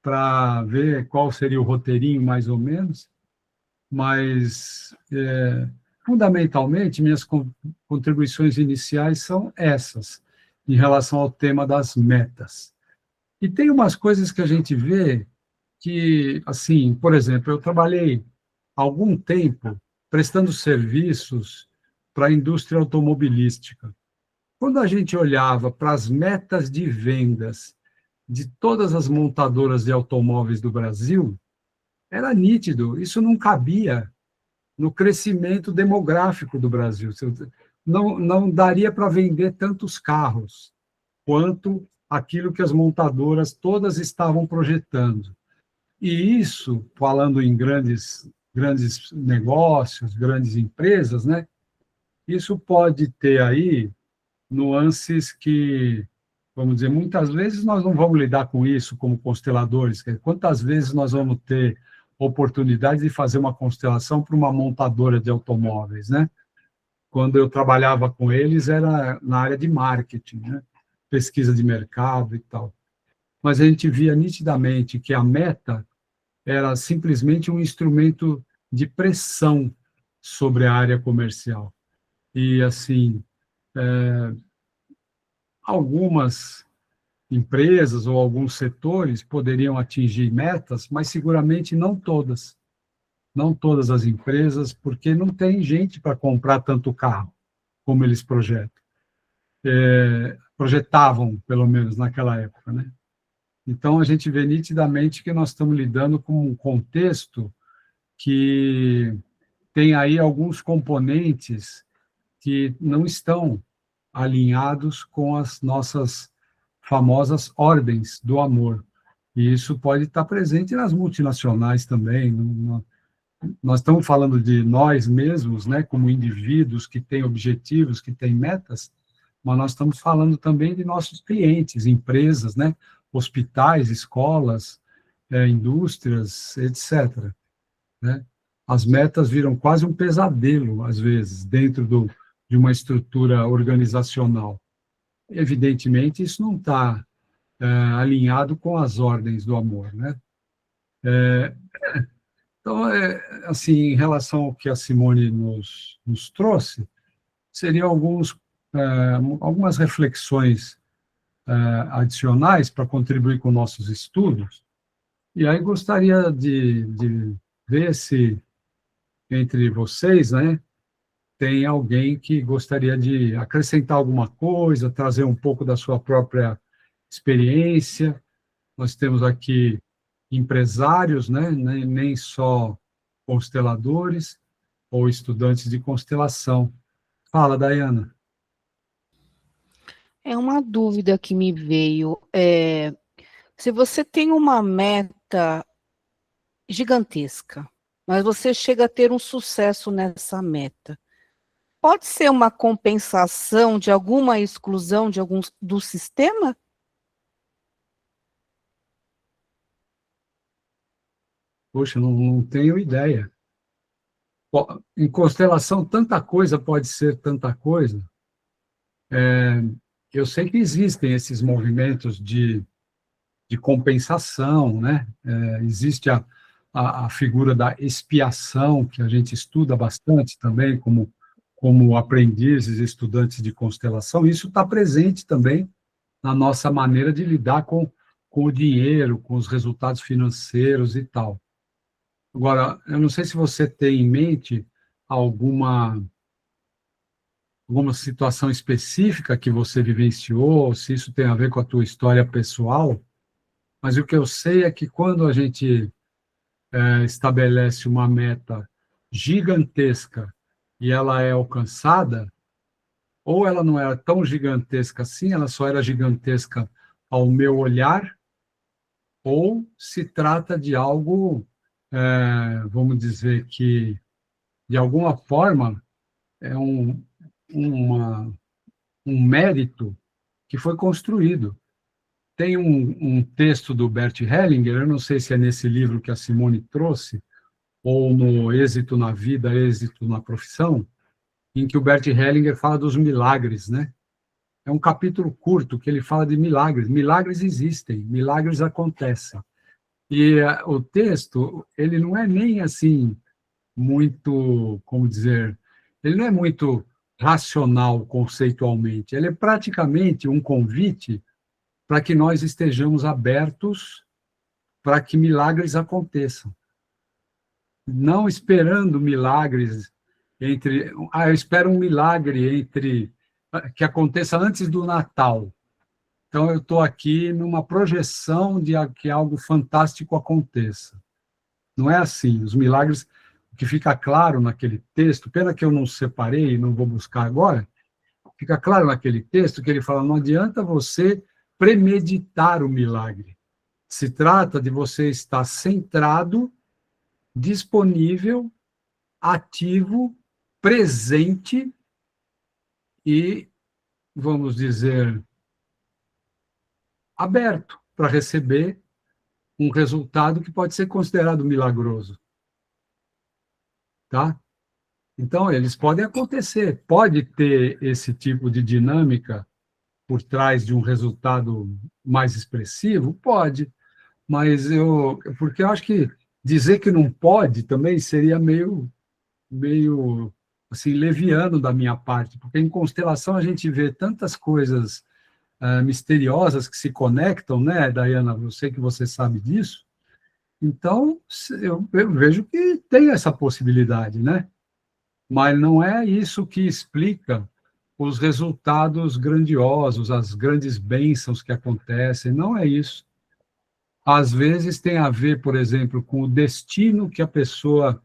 Speaker 1: para ver qual seria o roteirinho, mais ou menos, mas, fundamentalmente, minhas contribuições iniciais são essas, em relação ao tema das metas. E tem umas coisas que a gente vê que, assim, por exemplo, eu trabalhei algum tempo prestando serviços para a indústria automobilística. Quando a gente olhava para as metas de vendas de todas as montadoras de automóveis do Brasil, era nítido, isso não cabia no crescimento demográfico do Brasil. Não daria para vender tantos carros quanto aquilo que as montadoras todas estavam projetando. E isso, falando em grandes negócios, grandes empresas, né? Isso pode ter aí nuances que, vamos dizer, muitas vezes nós não vamos lidar com isso como consteladores. Quantas vezes nós vamos ter oportunidade de fazer uma constelação para uma montadora de automóveis, né? Quando eu trabalhava com eles, era na área de marketing, né? Pesquisa de mercado e tal. Mas a gente via nitidamente que a meta era simplesmente um instrumento de pressão sobre a área comercial. E, assim, algumas empresas ou alguns setores poderiam atingir metas, mas seguramente não todas. Não todas as empresas, porque não tem gente para comprar tanto carro como eles projetam. Projetavam, pelo menos naquela época, né? Então, a gente vê nitidamente que nós estamos lidando com um contexto que tem aí alguns componentes que não estão alinhados com as nossas famosas ordens do amor. E isso pode estar presente nas multinacionais também. Nós estamos falando de nós mesmos, né, como indivíduos que têm objetivos, que têm metas, mas nós estamos falando também de nossos clientes, empresas, né, hospitais, escolas, indústrias, etc. Né? As metas viram quase um pesadelo, às vezes, dentro de uma estrutura organizacional. Evidentemente, isso não está alinhado com as ordens do amor, né? Então, assim, em relação ao que a Simone nos trouxe, seriam algumas reflexões adicionais para contribuir com nossos estudos. E aí gostaria de ver se entre vocês, né, tem alguém que gostaria de acrescentar alguma coisa, trazer um pouco da sua própria experiência. Nós temos aqui empresários, né, nem só consteladores ou estudantes de constelação. Fala, Dayana.
Speaker 6: É uma dúvida que me veio. Se você tem uma meta gigantesca, mas você chega a ter um sucesso nessa meta, pode ser uma compensação de alguma exclusão de alguns do sistema?
Speaker 1: Poxa, não tenho ideia. Em constelação, tanta coisa pode ser tanta coisa. Eu sei que existem esses movimentos de compensação, né? Existe a figura da expiação, que a gente estuda bastante também, como aprendizes, estudantes de constelação. Isso está presente também na nossa maneira de lidar com o dinheiro, com os resultados financeiros e tal. Agora, eu não sei se você tem em mente alguma situação específica que você vivenciou, se isso tem a ver com a tua história pessoal, mas o que eu sei é que quando a gente estabelece uma meta gigantesca e ela é alcançada, ou ela não era tão gigantesca assim, ela só era gigantesca ao meu olhar, ou se trata de algo, vamos dizer que, de alguma forma, é um mérito que foi construído. Tem um texto do Bert Hellinger, eu não sei se é nesse livro que a Simone trouxe, ou no Êxito na Vida, Êxito na Profissão, em que o Bert Hellinger fala dos milagres, né? É um capítulo curto que ele fala de milagres. Milagres existem, milagres acontecem. E o texto, ele não é nem assim muito, como dizer, ele não é muito racional conceitualmente, ele é praticamente um convite para que nós estejamos abertos para que milagres aconteçam. Não esperando milagres eu espero um milagre que aconteça antes do Natal. Então, eu estou aqui numa projeção de que algo fantástico aconteça. Não é assim. Os milagres, o que fica claro naquele texto, pena que eu não separei e não vou buscar agora, fica claro naquele texto que ele fala, não adianta você premeditar o milagre. Se trata de você estar centrado, disponível, ativo, presente e, vamos dizer, aberto para receber um resultado que pode ser considerado milagroso. Tá? Então, eles podem acontecer, pode ter esse tipo de dinâmica por trás de um resultado mais expressivo? Pode, mas porque eu acho que dizer que não pode também seria meio assim, leviano da minha parte, porque em constelação a gente vê tantas coisas misteriosas que se conectam, né, Dayana? Eu sei que você sabe disso. Então, eu vejo que tem essa possibilidade, né? Mas não é isso que explica os resultados grandiosos, as grandes bênçãos que acontecem, não é isso. Às vezes tem a ver, por exemplo, com o destino que a pessoa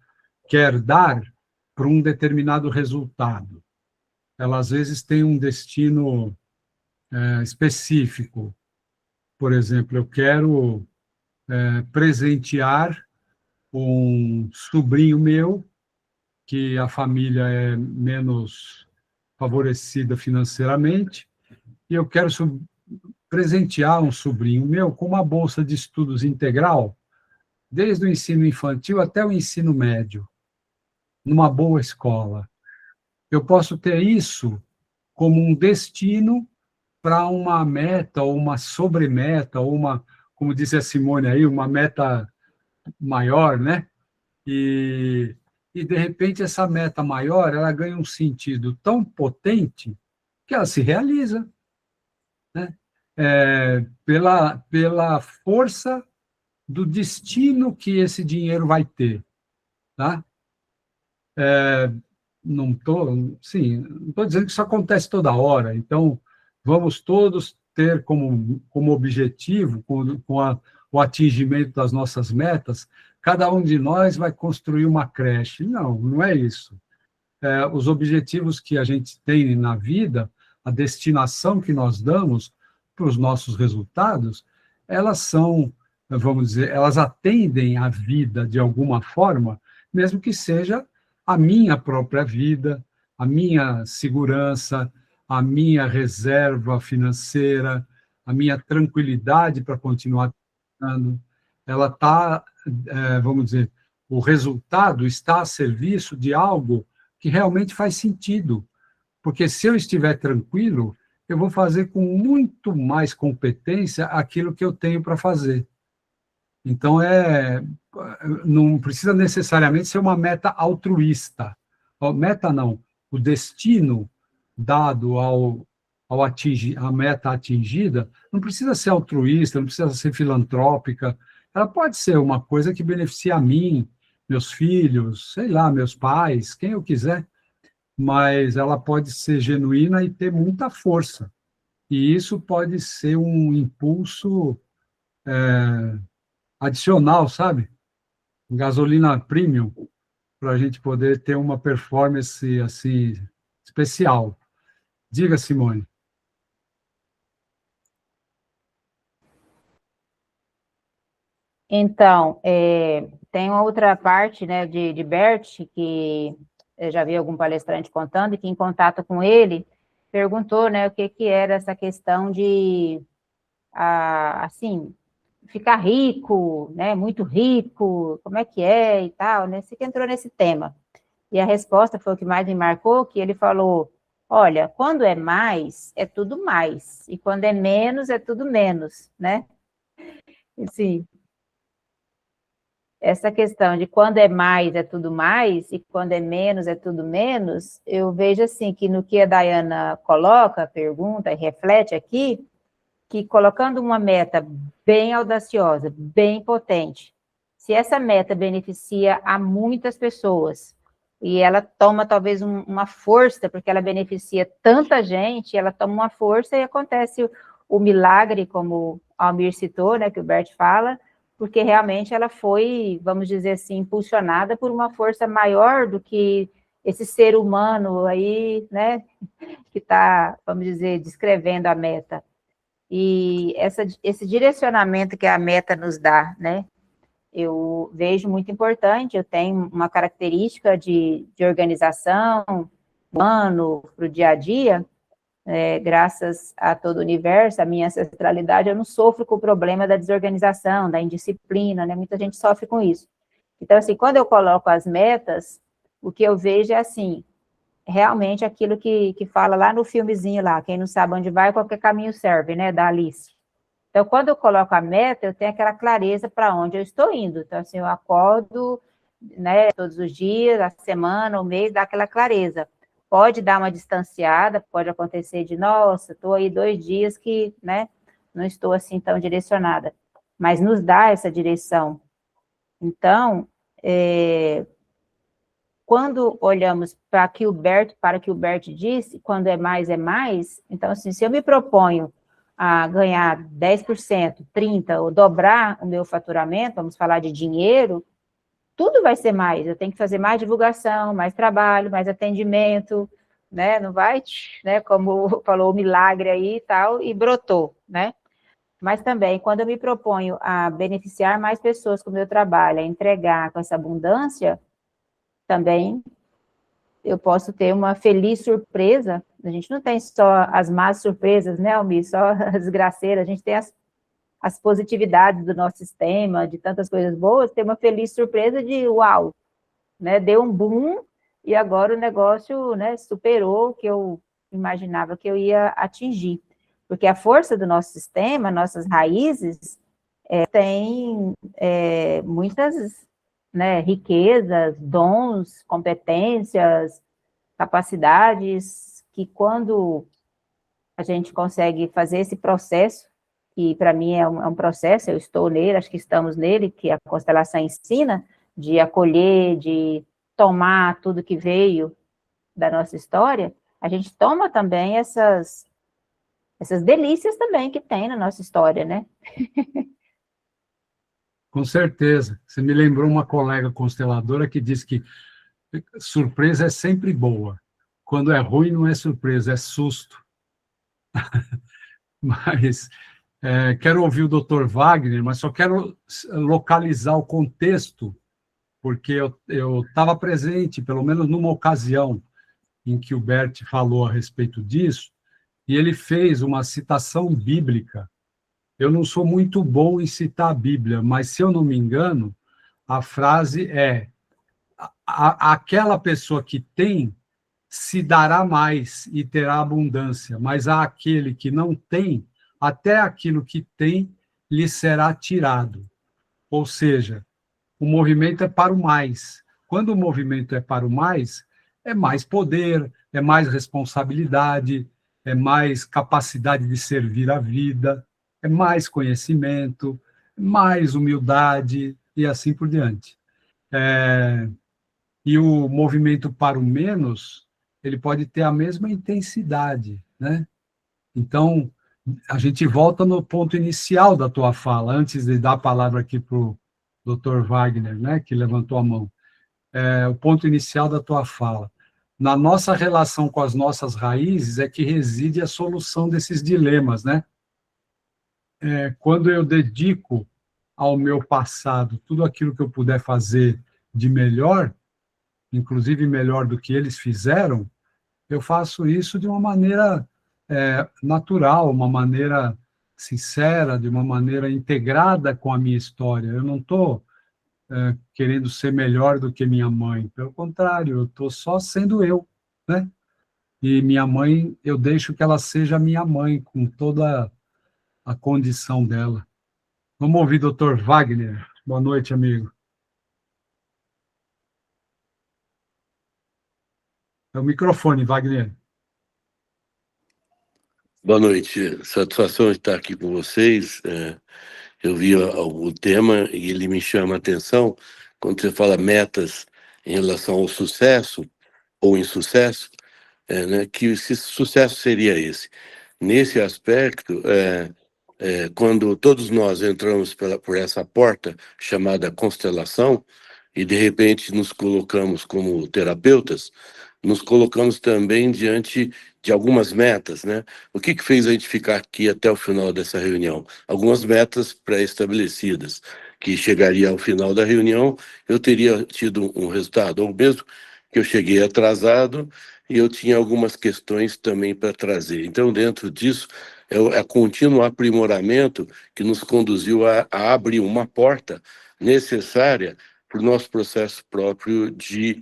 Speaker 1: quer dar para um determinado resultado. Ela, às vezes, tem um destino específico. Por exemplo, eu quero presentear um sobrinho meu, que a família é menos favorecida financeiramente, e eu quero presentear um sobrinho meu com uma bolsa de estudos integral, desde o ensino infantil até o ensino médio, numa boa escola. Eu posso ter isso como um destino para uma meta, ou uma sobremeta, ou uma, como disse a Simone aí, uma meta maior, né? E de repente, essa meta maior, ela ganha um sentido tão potente que ela se realiza, né? Pela força do destino que esse dinheiro vai ter, tá? Não estou dizendo que isso acontece toda hora, então vamos todos ter como objetivo, com o atingimento das nossas metas, cada um de nós vai construir uma creche. Não é isso. Os objetivos que a gente tem na vida, a destinação que nós damos para os nossos resultados, elas são, vamos dizer, elas atendem à vida de alguma forma, mesmo que seja a minha própria vida, a minha segurança, a minha reserva financeira, a minha tranquilidade para continuar trabalhando, ela está, vamos dizer, o resultado está a serviço de algo que realmente faz sentido, porque se eu estiver tranquilo, eu vou fazer com muito mais competência aquilo que eu tenho para fazer. Então, não precisa necessariamente ser uma meta altruísta. Meta não, o destino dado ao atingir a meta atingida não precisa ser altruísta, não precisa ser filantrópica. Ela pode ser uma coisa que beneficia a mim, meus filhos, sei lá, meus pais, quem eu quiser, mas ela pode ser genuína e ter muita força. E isso pode ser um impulso adicional, sabe? Gasolina premium, para a gente poder ter uma performance assim especial. Diga, Simone.
Speaker 4: Então, tem outra parte, né, de Bert, que eu já vi algum palestrante contando, e que em contato com ele, perguntou, né, o que era essa questão de, assim, ficar rico, né, muito rico, como é que é e tal, né, você que entrou nesse tema. E a resposta foi o que mais me marcou, que ele falou, olha, quando é mais, é tudo mais, e quando é menos, é tudo menos, né? Assim, essa questão de quando é mais é tudo mais e quando é tudo menos, eu vejo assim que no que a Dayana coloca, pergunta e reflete aqui, que colocando uma meta bem audaciosa, bem potente, se essa meta beneficia a muitas pessoas e ela toma talvez uma força, porque ela beneficia tanta gente, ela toma uma força e acontece o milagre, como o Almir citou, né, que o Bert fala, porque realmente ela foi, vamos dizer assim, impulsionada por uma força maior do que esse ser humano aí, né, que está, vamos dizer, descrevendo a meta. E esse direcionamento que a meta nos dá, né, eu vejo muito importante, eu tenho uma característica de organização, humano, para o dia a dia, graças a todo o universo, a minha ancestralidade, eu não sofro com o problema da desorganização, da indisciplina, né? Muita gente sofre com isso. Então, assim, quando eu coloco as metas, o que eu vejo é assim, realmente aquilo que fala lá no filmezinho lá, quem não sabe onde vai, qualquer caminho serve, né, da Alice. Então, quando eu coloco a meta, eu tenho aquela clareza para onde eu estou indo. Então, assim, eu acordo, né, todos os dias, a semana, o mês, dá aquela clareza. Pode dar uma distanciada, pode acontecer de, nossa, estou aí 2 dias que, né, não estou assim tão direcionada, mas nos dá essa direção. Então, quando olhamos para que o Bert disse, quando é mais, então, assim, se eu me proponho a ganhar 10%, 30%, ou dobrar o meu faturamento, vamos falar de dinheiro, tudo vai ser mais, eu tenho que fazer mais divulgação, mais trabalho, mais atendimento, né, não vai, né, como falou o milagre aí e tal, e brotou, né, mas também, quando eu me proponho a beneficiar mais pessoas com o meu trabalho, a entregar com essa abundância, também eu posso ter uma feliz surpresa, a gente não tem só as más surpresas, né, Almir, só as graceiras, a gente tem as positividades do nosso sistema, de tantas coisas boas, tem uma feliz surpresa de, uau, né, deu um boom, e agora o negócio, né, superou o que eu imaginava que eu ia atingir. Porque a força do nosso sistema, nossas raízes, tem muitas, né, riquezas, dons, competências, capacidades, que quando a gente consegue fazer esse processo, que para mim é um processo, eu estou nele, acho que estamos nele, que a constelação ensina, de acolher, de tomar tudo que veio da nossa história, a gente toma também essas delícias também que tem na nossa história, né?
Speaker 1: Com certeza. Você me lembrou uma colega consteladora que disse que surpresa é sempre boa. Quando é ruim, não é surpresa, é susto. Mas quero ouvir o Dr. Wagner, mas só quero localizar o contexto, porque eu estava presente, pelo menos numa ocasião, em que o Bert falou a respeito disso, e ele fez uma citação bíblica. Eu não sou muito bom em citar a Bíblia, mas, se eu não me engano, a frase é: aquela pessoa que tem se dará mais e terá abundância, mas àquele que não tem, até aquilo que tem lhe será tirado. Ou seja, o movimento é para o mais. Quando o movimento é para o mais, é mais poder, é mais responsabilidade, é mais capacidade de servir a vida, é mais conhecimento, mais humildade e assim por diante. E o movimento para o menos, ele pode ter a mesma intensidade, né? Então, a gente volta no ponto inicial da tua fala, antes de dar a palavra aqui para o Dr. Wagner, né, que levantou a mão. O ponto inicial da tua fala. Na nossa relação com as nossas raízes é que reside a solução desses dilemas, né? Quando eu dedico ao meu passado tudo aquilo que eu puder fazer de melhor, inclusive melhor do que eles fizeram, eu faço isso de uma maneira natural, uma maneira sincera, de uma maneira integrada com a minha história. Eu não estou querendo ser melhor do que minha mãe, pelo contrário, eu estou só sendo eu, né? E minha mãe, eu deixo que ela seja minha mãe, com toda a condição dela. Vamos ouvir o Dr. Wagner. Boa noite, amigo. É o microfone, Wagner.
Speaker 7: Boa noite, satisfação de estar aqui com vocês. Eu vi o tema e ele me chama a atenção quando você fala metas em relação ao sucesso ou insucesso, né, que sucesso seria esse? Nesse aspecto, quando todos nós entramos por essa porta chamada constelação e de repente nos colocamos como terapeutas, nos colocamos também diante de algumas metas, né? O que fez a gente ficar aqui até o final dessa reunião? Algumas metas pré-estabelecidas, que chegaria ao final da reunião, eu teria tido um resultado, ou mesmo que eu cheguei atrasado e eu tinha algumas questões também para trazer. Então, dentro disso, é contínuo aprimoramento que nos conduziu a abrir uma porta necessária para o nosso processo próprio de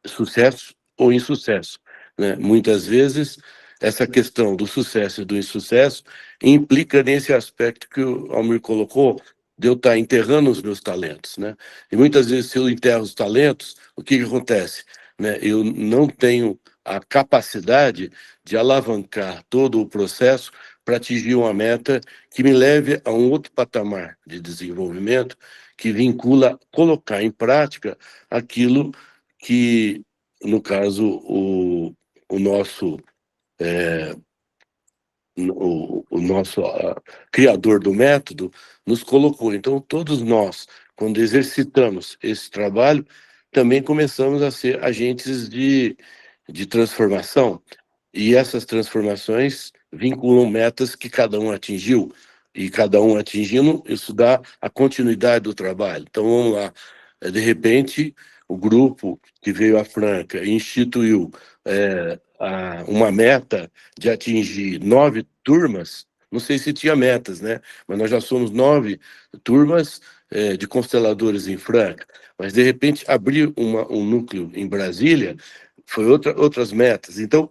Speaker 7: sucesso ou insucesso, né? Muitas vezes, essa questão do sucesso e do insucesso implica nesse aspecto que o Almir colocou, de eu estar enterrando os meus talentos, né? E muitas vezes, se eu enterro os talentos, o que acontece, né? Eu não tenho a capacidade de alavancar todo o processo para atingir uma meta que me leve a um outro patamar de desenvolvimento que vincula colocar em prática aquilo que, no caso, o nosso criador do método nos colocou. Então, todos nós, quando exercitamos esse trabalho, também começamos a ser agentes de transformação. E essas transformações vinculam metas que cada um atingiu. E cada um atingindo, isso dá a continuidade do trabalho. Então, vamos lá. De repente, o grupo que veio à Franca instituiu uma meta de atingir 9 turmas. Não sei se tinha metas, né? Mas nós já somos 9 turmas de consteladores em Franca. Mas, de repente, abrir um núcleo em Brasília foi outras metas. Então,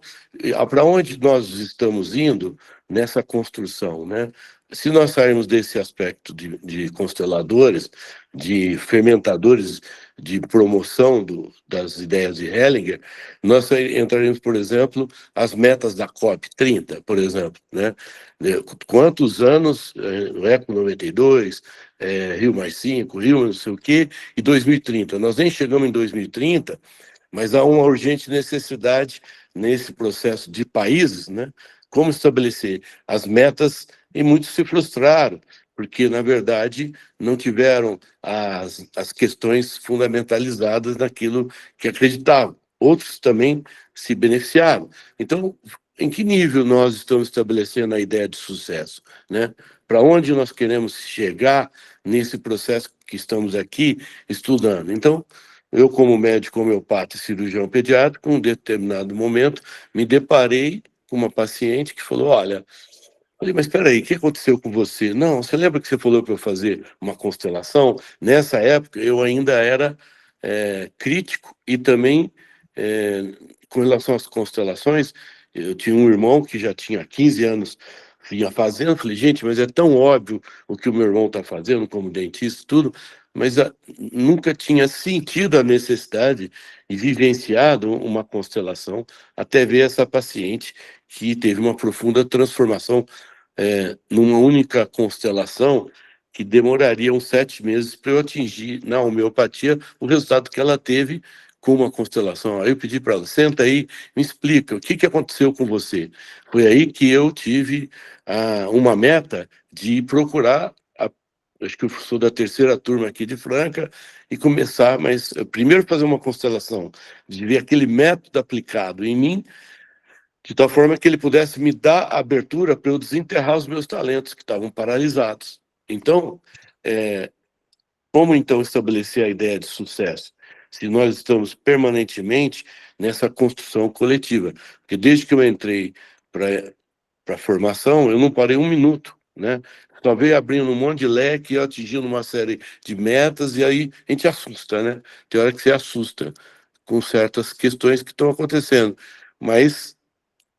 Speaker 7: para onde nós estamos indo nessa construção, né? Se nós sairmos desse aspecto de consteladores, de fermentadores de promoção das ideias de Hellinger, nós entraremos, por exemplo, as metas da COP30, por exemplo, né? Quantos anos, ECO 92, Rio +5, Rio não sei o quê, e 2030. Nós nem chegamos em 2030, mas há uma urgente necessidade nesse processo de países, né? Como estabelecer as metas, e muitos se frustraram, porque, na verdade, não tiveram as questões fundamentalizadas naquilo que acreditavam. Outros também se beneficiaram. Então, em que nível nós estamos estabelecendo a ideia de sucesso, né? Para onde nós queremos chegar nesse processo que estamos aqui estudando? Então, eu, como médico homeopata e cirurgião pediátrico, em um determinado momento, me deparei com uma paciente que falou, olha, falei, mas espera aí, o que aconteceu com você? Não, você lembra que você falou para eu fazer uma constelação? Nessa época, eu ainda era crítico e também, com relação às constelações, eu tinha um irmão que já tinha 15 anos vinha fazendo, falei, gente, mas é tão óbvio o que o meu irmão está fazendo como dentista e tudo, mas nunca tinha sentido a necessidade e vivenciado uma constelação até ver essa paciente que teve uma profunda transformação numa única constelação que demoraria uns 7 meses para eu atingir na homeopatia o resultado que ela teve com uma constelação. Aí eu pedi para ela, senta aí, me explica, o que aconteceu com você? Foi aí que eu tive uma meta de procurar, acho que eu sou da 3ª turma aqui de Franca, e começar, mas primeiro fazer uma constelação, de ver aquele método aplicado em mim, de tal forma que ele pudesse me dar abertura para eu desenterrar os meus talentos que estavam paralisados. Então, como então estabelecer a ideia de sucesso? Se nós estamos permanentemente nessa construção coletiva. Porque desde que eu entrei para a formação, eu não parei um minuto, né? Só veio abrindo um monte de leque, atingindo uma série de metas, e aí a gente assusta, né? Tem hora que você assusta com certas questões que estão acontecendo. Mas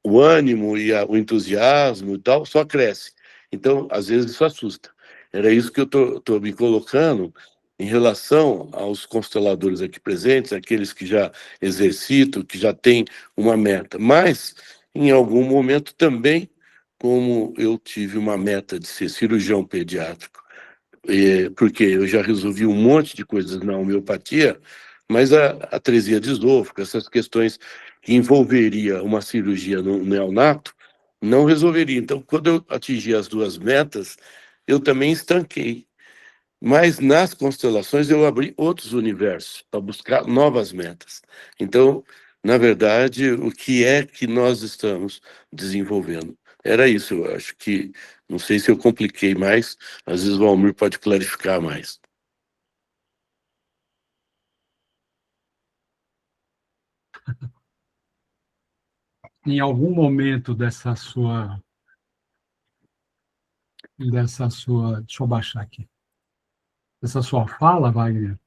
Speaker 7: o ânimo e o entusiasmo e tal só cresce. Então, às vezes, isso assusta. Era isso que eu estou me colocando em relação aos consteladores aqui presentes, aqueles que já exercitam, que já têm uma meta. Mas, em algum momento também, como eu tive uma meta de ser cirurgião pediátrico, porque eu já resolvi um monte de coisas na homeopatia, mas a atresia de esôfago, essas questões que envolveria uma cirurgia no neonato, não resolveria. Então, quando eu atingi as 2 metas, eu também estanquei. Mas nas constelações eu abri outros universos para buscar novas metas. Então, na verdade, o que é que nós estamos desenvolvendo? Era isso, eu acho que, não sei se eu compliquei mais, às vezes o Almir pode clarificar mais.
Speaker 1: Em algum momento dessa sua, deixa eu baixar aqui, dessa sua fala, Wagner,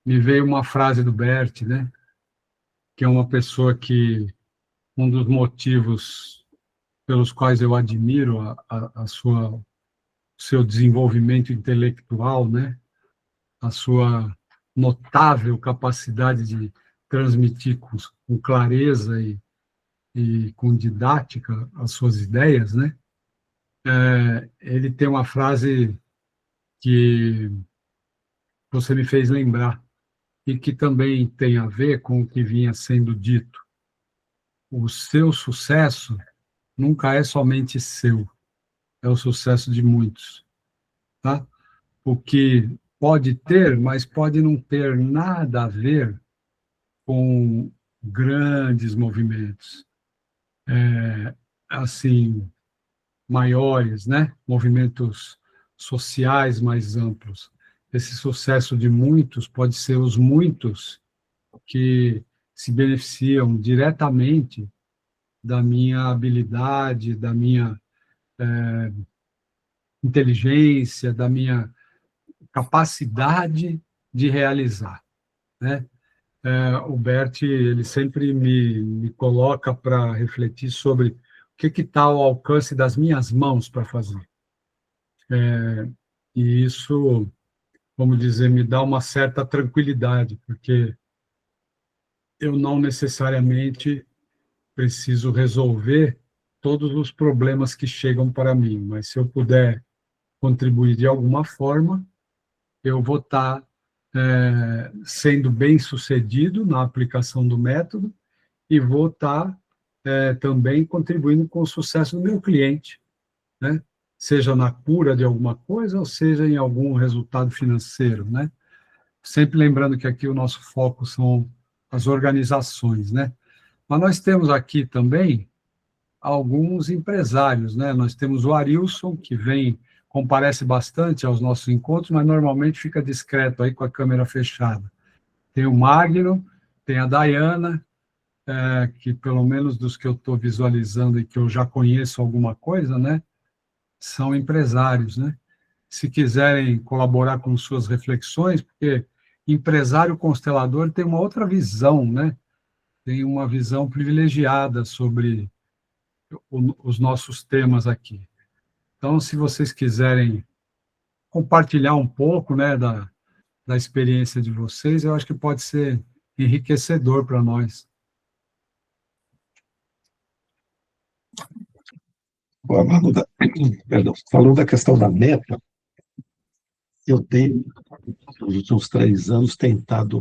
Speaker 1: me veio uma frase do Bert, né? Que é uma pessoa que, um dos motivos pelos quais eu admiro o seu desenvolvimento intelectual, né? A sua notável capacidade de transmitir com clareza e com didática as suas ideias, né? Ele tem uma frase que você me fez lembrar e que também tem a ver com o que vinha sendo dito. O seu sucesso nunca é somente seu, é o sucesso de muitos, tá? O que pode ter, mas pode não ter nada a ver com grandes movimentos, assim, maiores, né? Movimentos sociais mais amplos. Esse sucesso de muitos pode ser os muitos que se beneficiam diretamente da minha habilidade, da minha inteligência, da minha capacidade de realizar, né? O Bert, ele sempre me coloca para refletir sobre o que está ao alcance das minhas mãos para fazer. E isso, vamos dizer, me dá uma certa tranquilidade, porque eu não necessariamente preciso resolver todos os problemas que chegam para mim, mas se eu puder contribuir de alguma forma, eu vou estar sendo bem-sucedido na aplicação do método e vou estar também contribuindo com o sucesso do meu cliente, né? Seja na cura de alguma coisa ou seja em algum resultado financeiro, né? Sempre lembrando que aqui o nosso foco são as organizações, né? Mas nós temos aqui também alguns empresários, né? Nós temos o Arilson, que comparece bastante aos nossos encontros, mas normalmente fica discreto aí com a câmera fechada. Tem o Magno, tem a Dayana, que pelo menos dos que eu estou visualizando e que eu já conheço alguma coisa, né, são empresários, né? Se quiserem colaborar com suas reflexões, porque empresário constelador tem uma outra visão, né? Tem uma visão privilegiada sobre os nossos temas aqui. Então, se vocês quiserem compartilhar um pouco, né, da experiência de vocês, eu acho que pode ser enriquecedor para nós.
Speaker 8: Perdão, falando da questão da meta, eu tenho, nos últimos 3 anos, tentado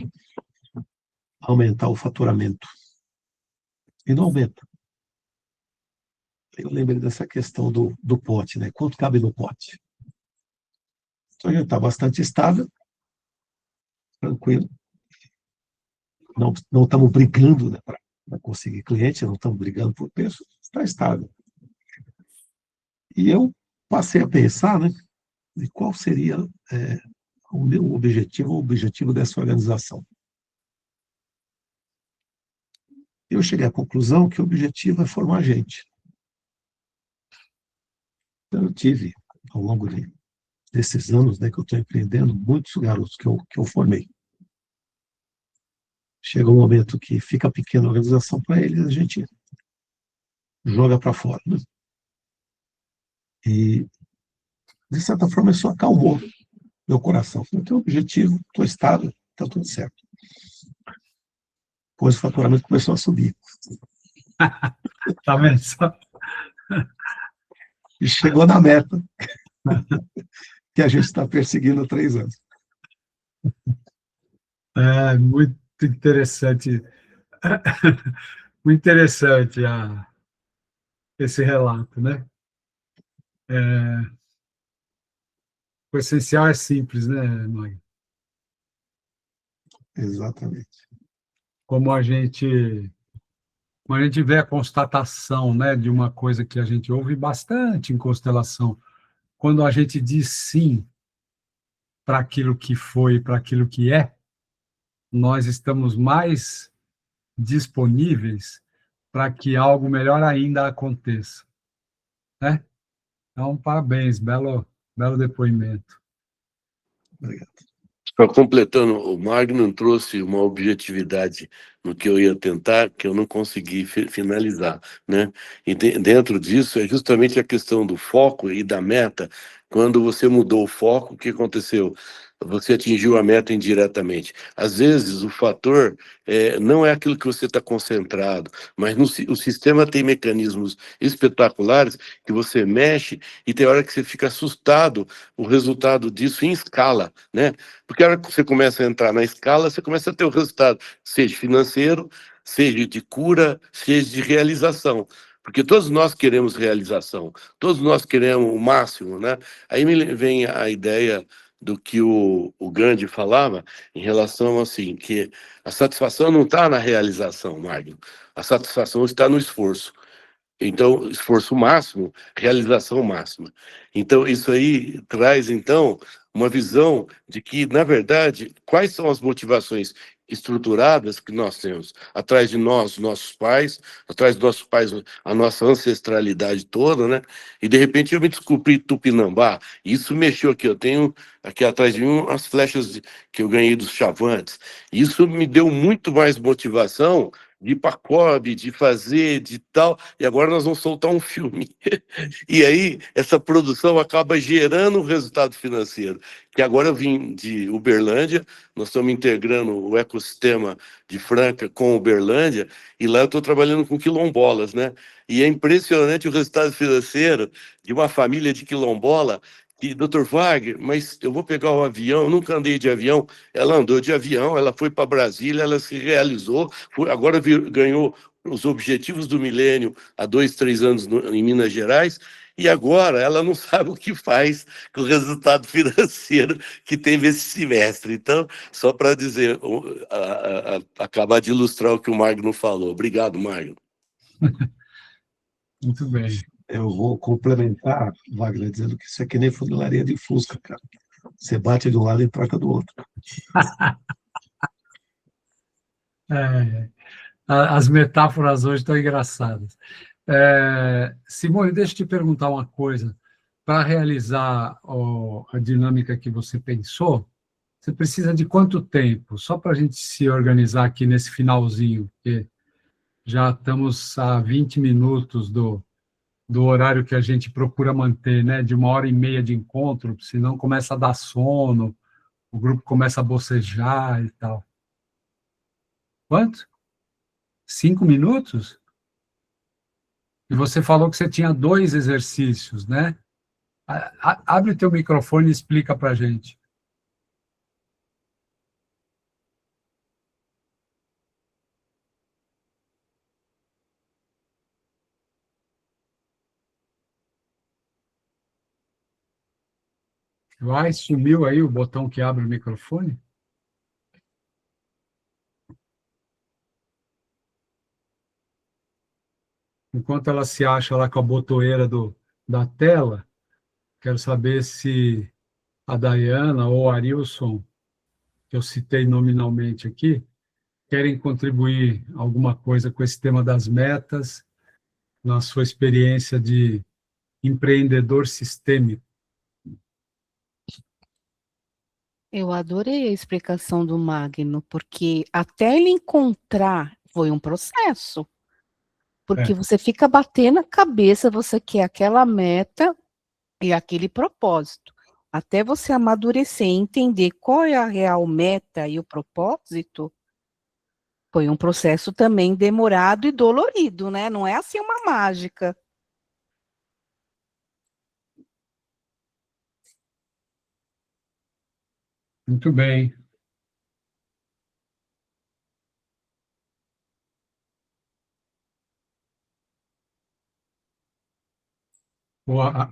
Speaker 8: aumentar o faturamento. E não aumenta. Eu lembrei dessa questão do pote, né? Quanto cabe no pote? Então, a gente está bastante estável, tranquilo. Não estamos brigando, né, para conseguir cliente, não estamos brigando por preço, está estável. E eu passei a pensar, né, de qual seria o meu objetivo, o objetivo dessa organização. Eu cheguei à conclusão que o objetivo é formar gente. Então, eu tive, ao longo desses anos, né, que eu estou empreendendo, muitos garotos que eu formei. Chega um momento que fica pequena a organização para eles, a gente joga para fora, né? E, de certa forma, isso acalmou meu coração. Eu tenho um objetivo, estou estável, está tudo certo. Depois o faturamento começou a subir.
Speaker 1: Tá vendo só?
Speaker 8: E chegou na meta que a gente está perseguindo há 3 anos.
Speaker 1: É muito interessante. Muito interessante esse relato, né? O essencial é simples, né, Magno?
Speaker 8: Exatamente.
Speaker 1: Como a gente vê a constatação, né, de uma coisa que a gente ouve bastante em constelação, quando a gente diz sim para aquilo que foi, para aquilo que é, nós estamos mais disponíveis para que algo melhor ainda aconteça, né? Então, parabéns, belo depoimento.
Speaker 8: Obrigado.
Speaker 7: Só completando, o Magnum trouxe uma objetividade no que eu ia tentar, que eu não consegui finalizar, né? E dentro disso é justamente a questão do foco e da meta. Quando você mudou o foco, o que aconteceu? Você atingiu a meta indiretamente. Às vezes, o fator não é aquilo que você está concentrado, mas o sistema tem mecanismos espetaculares que você mexe e tem hora que você fica assustado o resultado disso em escala, né? Porque a hora que você começa a entrar na escala, você começa a ter o resultado, seja financeiro, seja de cura, seja de realização. Porque todos nós queremos realização, todos nós queremos o máximo, né? Aí me vem a ideia do que o Gandhi falava em relação assim, que a satisfação não está na realização, Magno, a satisfação está no esforço. Então, esforço máximo, realização máxima. Então, isso aí traz, então, uma visão de que, na verdade, quais são as motivações estruturadas que nós temos? Atrás de nós, nossos pais, atrás dos nossos pais, a nossa ancestralidade toda, né? E, de repente, eu me descobri Tupinambá, e isso mexeu aqui. Eu tenho aqui atrás de mim as flechas que eu ganhei dos Chavantes. Isso me deu muito mais motivação de Pacob, de fazer, de tal, e agora nós vamos soltar um filme. E aí, essa produção acaba gerando um resultado financeiro, que agora eu vim de Uberlândia, nós estamos integrando o ecossistema de Franca com Uberlândia, e lá eu estou trabalhando com quilombolas, né? E é impressionante o resultado financeiro de uma família de quilombola, e, Dr. Wagner, mas eu vou pegar o avião, eu nunca andei de avião, ela andou de avião, ela foi para Brasília, ela se realizou, agora ganhou os objetivos do milênio há 2, 3 anos em Minas Gerais, e agora ela não sabe o que faz com o resultado financeiro que teve esse semestre. Então, só para dizer, acabar de ilustrar o que o Magno falou. Obrigado, Magno.
Speaker 1: Muito bem.
Speaker 8: Eu vou complementar, Wagner, dizendo que isso é que nem funilaria de Fusca, cara. Você bate de um lado e troca do outro.
Speaker 1: É, as metáforas hoje estão engraçadas. Simone, deixa eu te perguntar uma coisa. Para realizar a dinâmica que você pensou, você precisa de quanto tempo? Só para a gente se organizar aqui nesse finalzinho, porque já estamos a 20 minutos do horário que a gente procura manter, né? De 1h30 de encontro, senão começa a dar sono, o grupo começa a bocejar e tal. Quanto? 5 minutos? E você falou que você tinha 2 exercícios, né? Abre o teu microfone e explica para a gente. Vai, sumiu aí o botão que abre o microfone? Enquanto ela se acha lá com a botoeira da tela, quero saber se a Dayana ou o Arilson, que eu citei nominalmente aqui, querem contribuir alguma coisa com esse tema das metas, na sua experiência de empreendedor sistêmico.
Speaker 6: Eu adorei a explicação do Magno, porque até ele encontrar foi um processo. Porque você fica batendo a cabeça, você quer aquela meta e aquele propósito. Até você amadurecer e entender qual é a real meta e o propósito, foi um processo também demorado e dolorido, né? Não é assim uma mágica.
Speaker 1: Muito bem.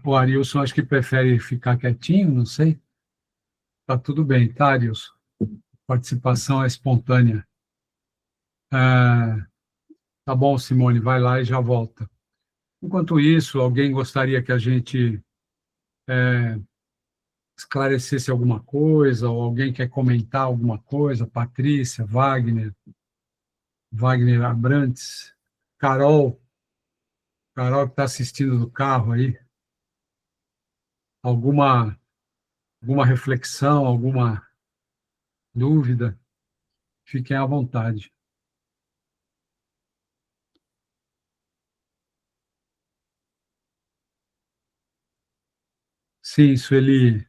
Speaker 1: O Arilson acho que prefere ficar quietinho, não sei. Tá tudo bem, tá, Arilson? Participação é espontânea. Tá bom, Simone, vai lá e já volta. Enquanto isso, alguém gostaria que a gente esclarecesse alguma coisa, ou alguém quer comentar alguma coisa? Patrícia, Wagner Abrantes, Carol que está assistindo do carro aí. Alguma reflexão, alguma dúvida? Fiquem à vontade. Sim, Sueli,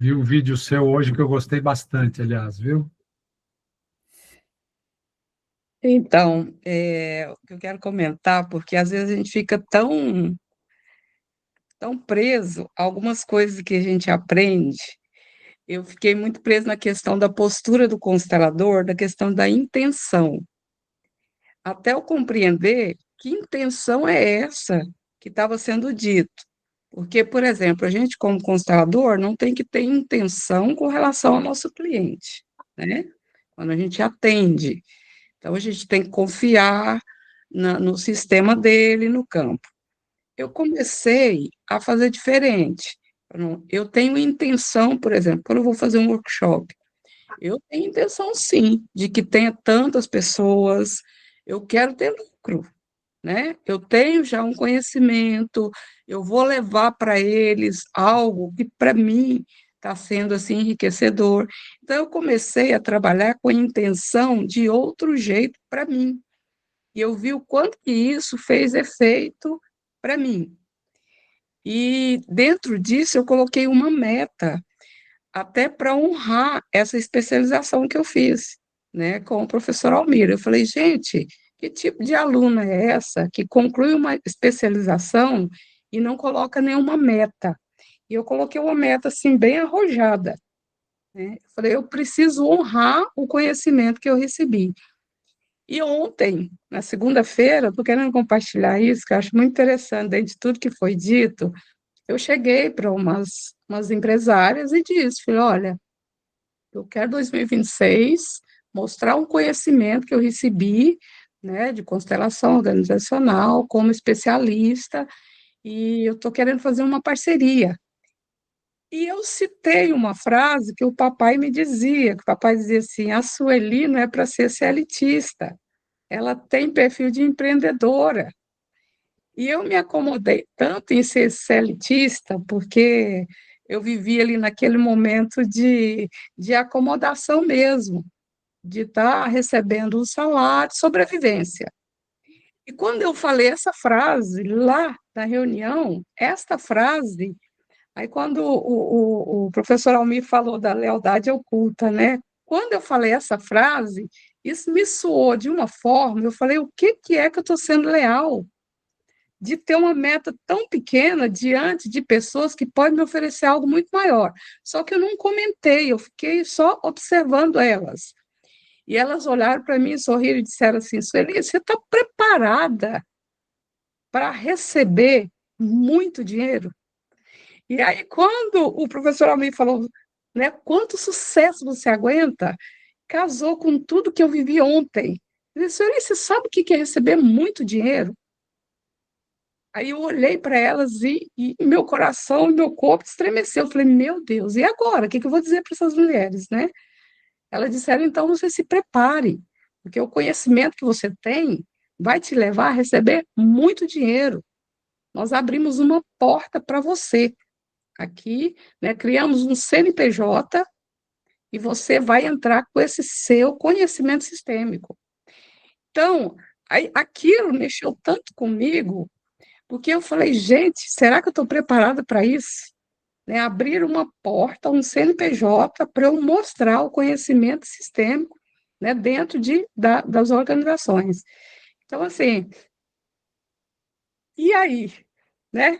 Speaker 1: vi um vídeo seu hoje que eu gostei bastante, aliás, viu?
Speaker 9: Então, o que eu quero comentar, porque às vezes a gente fica tão preso a algumas coisas que a gente aprende. Eu fiquei muito preso na questão da postura do constelador, da questão da intenção, até eu compreender que intenção é essa que estava sendo dito. Porque, por exemplo, a gente, como constelador, não tem que ter intenção com relação ao nosso cliente, né? Quando a gente atende. Então, a gente tem que confiar no sistema dele, no campo. Eu comecei a fazer diferente. Eu tenho intenção, por exemplo, quando eu vou fazer um workshop, eu tenho intenção, sim, de que tenha tantas pessoas, eu quero ter lucro, né? Eu tenho já um conhecimento, eu vou levar para eles algo que, para mim, está sendo, assim, enriquecedor. Então, eu comecei a trabalhar com a intenção de outro jeito para mim. E eu vi o quanto que isso fez efeito para mim. E, dentro disso, eu coloquei uma meta, até para honrar essa especialização que eu fiz, né, com o professor Almir. Eu falei, gente, que tipo de aluna é essa que conclui uma especialização e não coloca nenhuma meta? E eu coloquei uma meta, assim, bem arrojada, né? Eu falei, eu preciso honrar o conhecimento que eu recebi. E ontem, na segunda-feira, estou querendo compartilhar isso, que eu acho muito interessante, dentro de tudo que foi dito, eu cheguei para umas empresárias e disse, falei, olha, eu quero 2026 mostrar um conhecimento que eu recebi, né, de constelação organizacional, como especialista, e eu estou querendo fazer uma parceria. E eu citei uma frase que o papai me dizia, que o papai dizia assim, a Sueli não é para ser CLTista, ela tem perfil de empreendedora. E eu me acomodei tanto em ser CLTista, porque eu vivia ali naquele momento de acomodação mesmo, de estar recebendo um salário, sobrevivência. E quando eu falei essa frase lá na reunião, esta frase, aí quando o professor Almir falou da lealdade oculta, né? Quando eu falei essa frase, isso me soou de uma forma, eu falei, o que é que eu estou sendo leal? De ter uma meta tão pequena diante de pessoas que podem me oferecer algo muito maior. Só que eu não comentei, eu fiquei só observando elas. E elas olharam para mim, sorriram e disseram assim, Sueli, você está preparada para receber muito dinheiro? E aí, quando o professor Almir falou, né, quanto sucesso você aguenta, casou com tudo que eu vivi ontem. Eu disse, Sueli, você sabe o que é receber muito dinheiro? Aí eu olhei para elas e meu coração e meu corpo estremeceu. Eu falei, meu Deus, e agora? O que eu vou dizer para essas mulheres, né? Elas disseram, então você se prepare, porque o conhecimento que você tem vai te levar a receber muito dinheiro. Nós abrimos uma porta para você. Aqui, né, criamos um CNPJ e você vai entrar com esse seu conhecimento sistêmico. Então, aquilo mexeu tanto comigo, porque eu falei, gente, será que eu estou preparada para isso? Né, abrir uma porta, um CNPJ, para eu mostrar o conhecimento sistêmico, né, dentro das organizações. Então, assim, e aí? Né?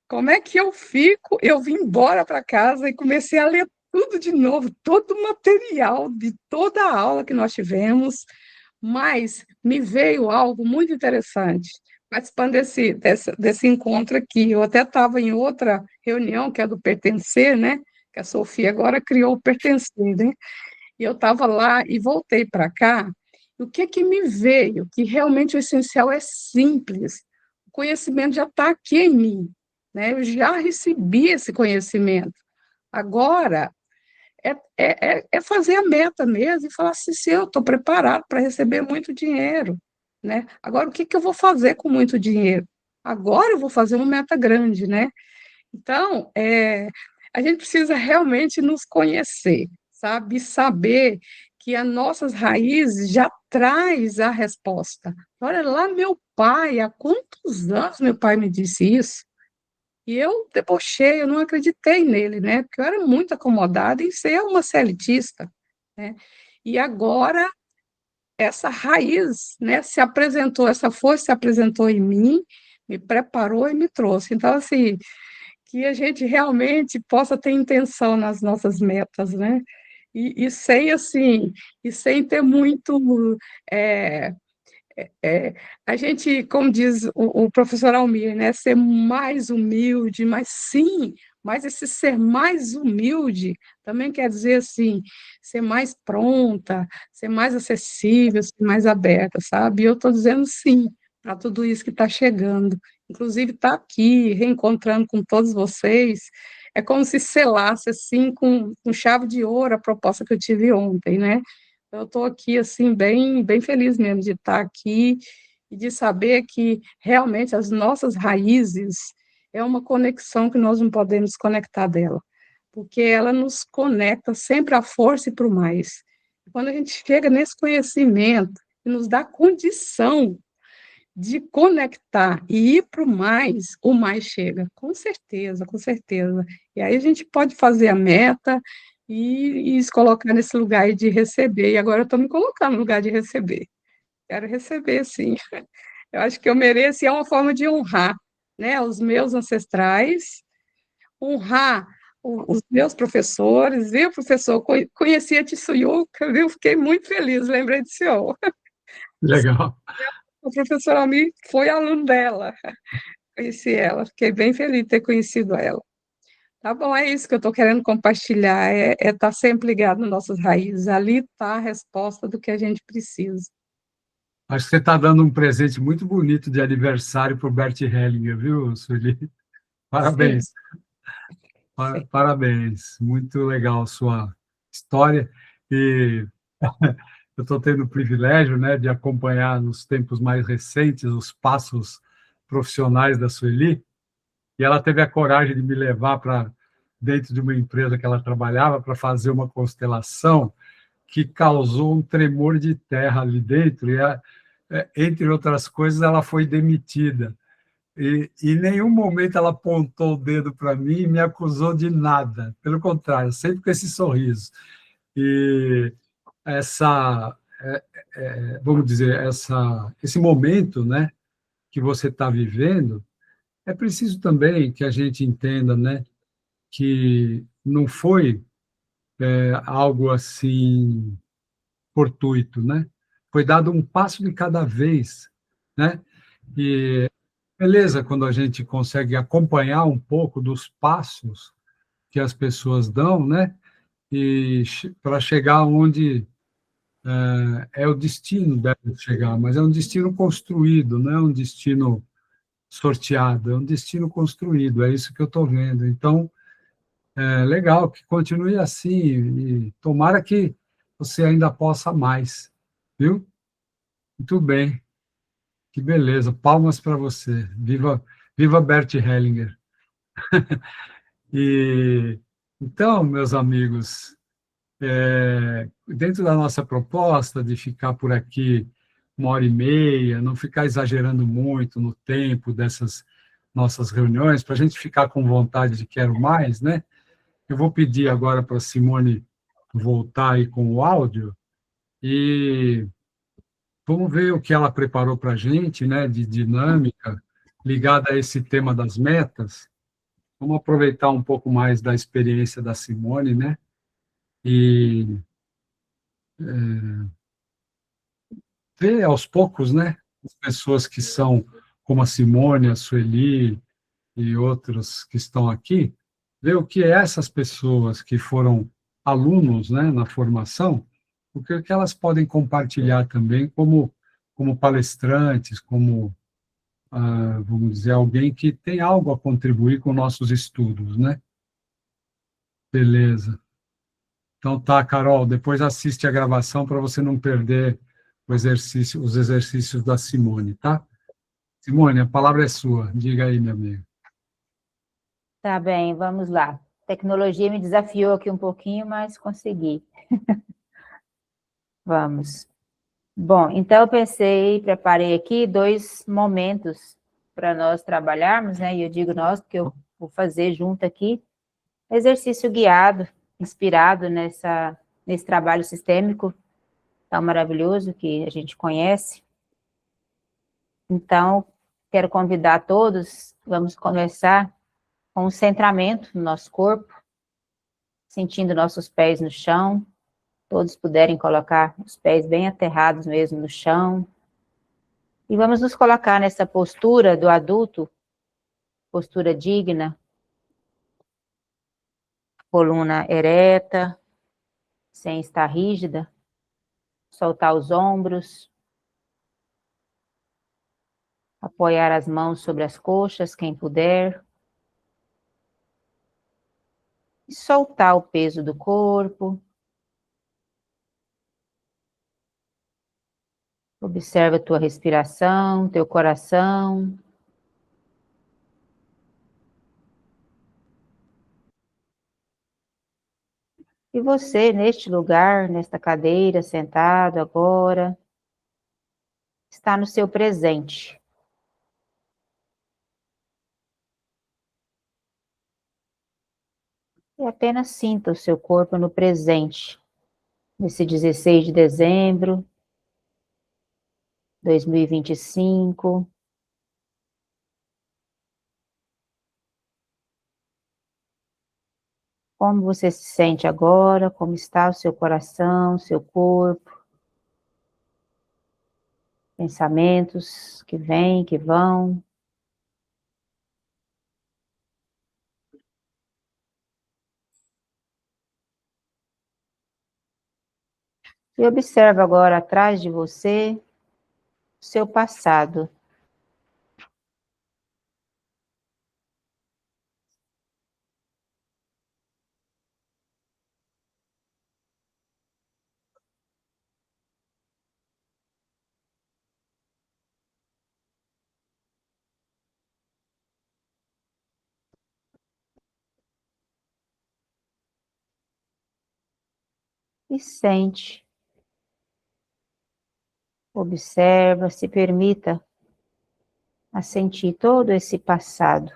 Speaker 9: Como é que eu fico? Eu vim embora para casa e comecei a ler tudo de novo, todo o material de toda a aula que nós tivemos, mas me veio algo muito interessante. Participando desse encontro aqui, eu até estava em outra reunião, que é do Pertencer, né? Que a Sofia agora criou o Pertencer, né? E eu estava lá e voltei para cá. E o que me veio? Que realmente o essencial é simples. O conhecimento já está aqui em mim, né? Eu já recebi esse conhecimento. Agora é fazer a meta mesmo e falar assim, se eu estou preparado para receber muito dinheiro, né? Agora, o que eu vou fazer com muito dinheiro? Agora eu vou fazer uma meta grande, né? Então, a gente precisa realmente nos conhecer, sabe? Saber que as nossas raízes já traz a resposta. Olha lá, meu pai, há quantos anos meu pai me disse isso? E eu debochei, eu não acreditei nele, né? Porque eu era muito acomodada em ser uma CLTista, né? E agora essa raiz, né, se apresentou, essa força se apresentou em mim, me preparou e me trouxe. Então, assim, que a gente realmente possa ter intenção nas nossas metas, né? E sem, assim, e sem ter muito... a gente, como diz o professor Almir, né, ser mais humilde, mas sim, mas esse ser mais humilde também quer dizer assim, ser mais pronta, ser mais acessível, ser mais aberta, sabe? E eu estou dizendo sim para tudo isso que está chegando. Inclusive, estar aqui, reencontrando com todos vocês, é como se selasse assim com chave de ouro a proposta que eu tive ontem, né? Eu estou aqui, assim, bem feliz mesmo de estar aqui e de saber que realmente as nossas raízes é uma conexão que nós não podemos desconectar dela, porque ela nos conecta sempre à força e para o mais. Quando a gente chega nesse conhecimento e nos dá condição de conectar e ir para o mais chega, com certeza, com certeza. E aí a gente pode fazer a meta e se colocar nesse lugar de receber. E agora eu estou me colocando no lugar de receber. Quero receber, sim. Eu acho que eu mereço, e é uma forma de honrar, né, os meus ancestrais, honrar os meus professores, viu, professor? Conheci a Tsuyuka, viu? Fiquei muito feliz, lembrei do senhor.
Speaker 1: Legal.
Speaker 9: O professor Almir foi aluno dela, conheci ela, fiquei bem feliz de ter conhecido ela. Tá bom, é isso que eu estou querendo compartilhar, estar sempre ligado nas nossas raízes, ali está a resposta do que a gente precisa.
Speaker 1: Acho que você está dando um presente muito bonito de aniversário para o Bert Hellinger, viu, Sueli? Parabéns.
Speaker 9: Sim.
Speaker 1: Parabéns, muito legal a sua história. E eu estou tendo o privilégio, né, de acompanhar nos tempos mais recentes os passos profissionais da Sueli, e ela teve a coragem de me levar para dentro de uma empresa que ela trabalhava para fazer uma constelação que causou um tremor de terra ali dentro, e, entre outras coisas, ela foi demitida. E em nenhum momento ela apontou o dedo para mim e me acusou de nada. Pelo contrário, sempre com esse sorriso. E vamos dizer, esse momento, né, que você está vivendo, é preciso também que a gente entenda, né, que não foi algo assim fortuito, né? Foi dado um passo de cada vez, né? E beleza quando a gente consegue acompanhar um pouco dos passos que as pessoas dão, né? E para chegar onde é o destino deve chegar, mas é um destino construído, não é um destino sorteado, é um destino construído, é isso que eu estou vendo. Então, é legal que continue assim, e tomara que você ainda possa mais, viu? Muito bem, que beleza, palmas para você, viva Bert Hellinger. E, então, meus amigos, dentro da nossa proposta de ficar por aqui 1h30, não ficar exagerando muito no tempo dessas nossas reuniões, para a gente ficar com vontade de quero mais, né? Eu vou pedir agora para a Simone voltar aí com o áudio e vamos ver o que ela preparou para a gente, né, de dinâmica ligada a esse tema das metas. Vamos aproveitar um pouco mais da experiência da Simone, né? E ver aos poucos, né? As pessoas que são como a Simone, a Sueli e outros que estão aqui, ver o que essas pessoas que foram alunos, né, na formação, o que elas podem compartilhar também como palestrantes, como, vamos dizer, alguém que tem algo a contribuir com nossos estudos, né? Beleza. Então tá, Carol, depois assiste a gravação para você não perder os exercícios da Simone, tá? Simone, a palavra é sua. Diga aí, meu amigo.
Speaker 4: Tá bem, vamos lá. Tecnologia me desafiou aqui um pouquinho, mas consegui. Vamos. Bom, então eu preparei aqui 2 momentos para nós trabalharmos, né? E eu digo nós, porque eu vou fazer junto aqui, exercício guiado, inspirado nesse trabalho sistêmico tão maravilhoso que a gente conhece. Então, quero convidar todos, vamos começar com um centramento no nosso corpo, sentindo nossos pés no chão, todos puderem colocar os pés bem aterrados mesmo no chão. E vamos nos colocar nessa postura do adulto, postura digna, coluna ereta, sem estar rígida, soltar os ombros, apoiar as mãos sobre as coxas, quem puder, e soltar o peso do corpo. Observa a tua respiração, teu coração. E você, neste lugar, nesta cadeira, sentado agora, está no seu presente. E apenas sinta o seu corpo no presente, nesse 16 de dezembro de 2025. Como você se sente agora? Como está o seu coração, seu corpo? Pensamentos que vêm, que vão. E observa agora atrás de você o seu passado. e sente. Observa, se permita a sentir todo esse passado.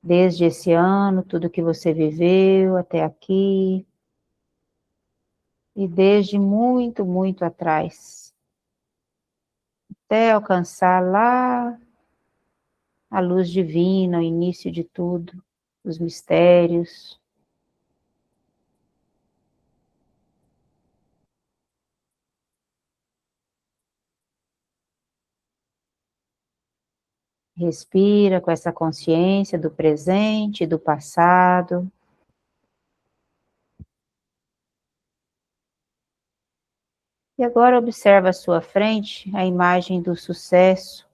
Speaker 4: Desde esse ano, tudo que você viveu até aqui. E desde muito, muito atrás. Até alcançar lá a luz divina, o início de tudo, os mistérios. Respira com essa consciência do presente e do passado. E agora observa à sua frente a imagem do sucesso,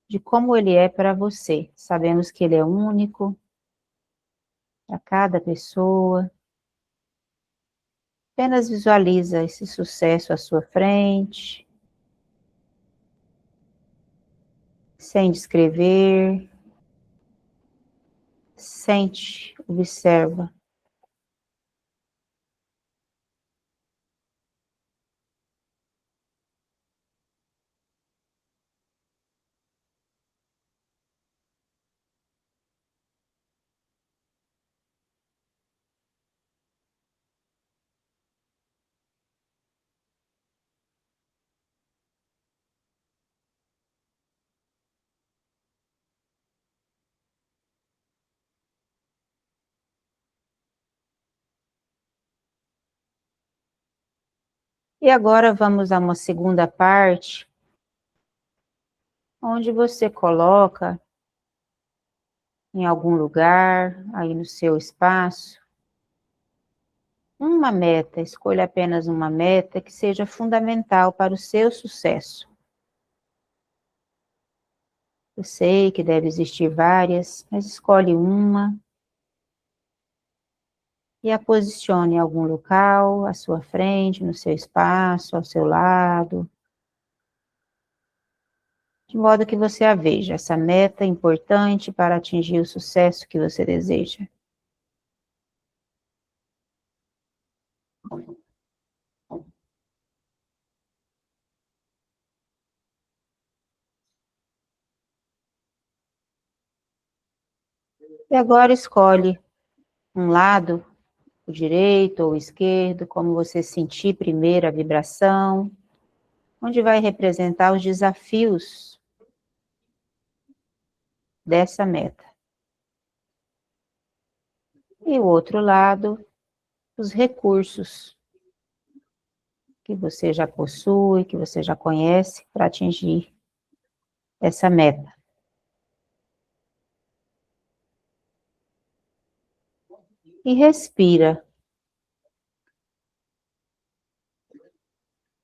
Speaker 4: de como ele é para você. Sabemos que ele é único para cada pessoa. Apenas visualiza esse sucesso à sua frente, sem descrever. Sente, observa. E agora vamos a uma segunda parte, onde você coloca em algum lugar, aí no seu espaço, uma meta. Escolha apenas uma meta que seja fundamental para o seu sucesso. Eu sei que deve existir várias, mas escolhe uma e a posicione em algum local, à sua frente, no seu espaço, ao seu lado, de modo que você a veja, essa meta importante para atingir o sucesso que você deseja. E agora escolhe um lado, o direito ou o esquerdo, como você sentir primeiro a vibração, onde vai representar os desafios dessa meta. E o outro lado, os recursos que você já possui, que você já conhece para atingir essa meta. E respira.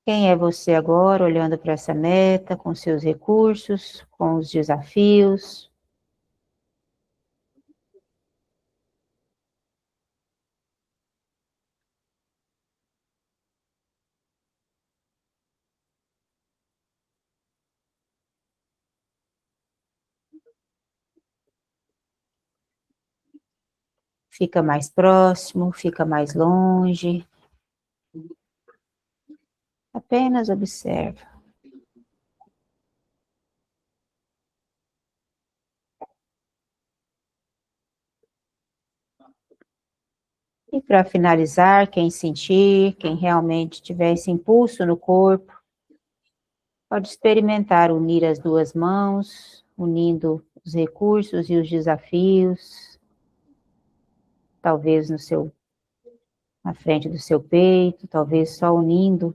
Speaker 4: Quem é você agora, olhando para essa meta, com seus recursos, com os desafios? Fica mais próximo, fica mais longe. Apenas observa. E para finalizar, quem sentir, quem realmente tiver esse impulso no corpo, pode experimentar unir as duas mãos, unindo os recursos e os desafios, talvez na frente do seu peito, talvez só unindo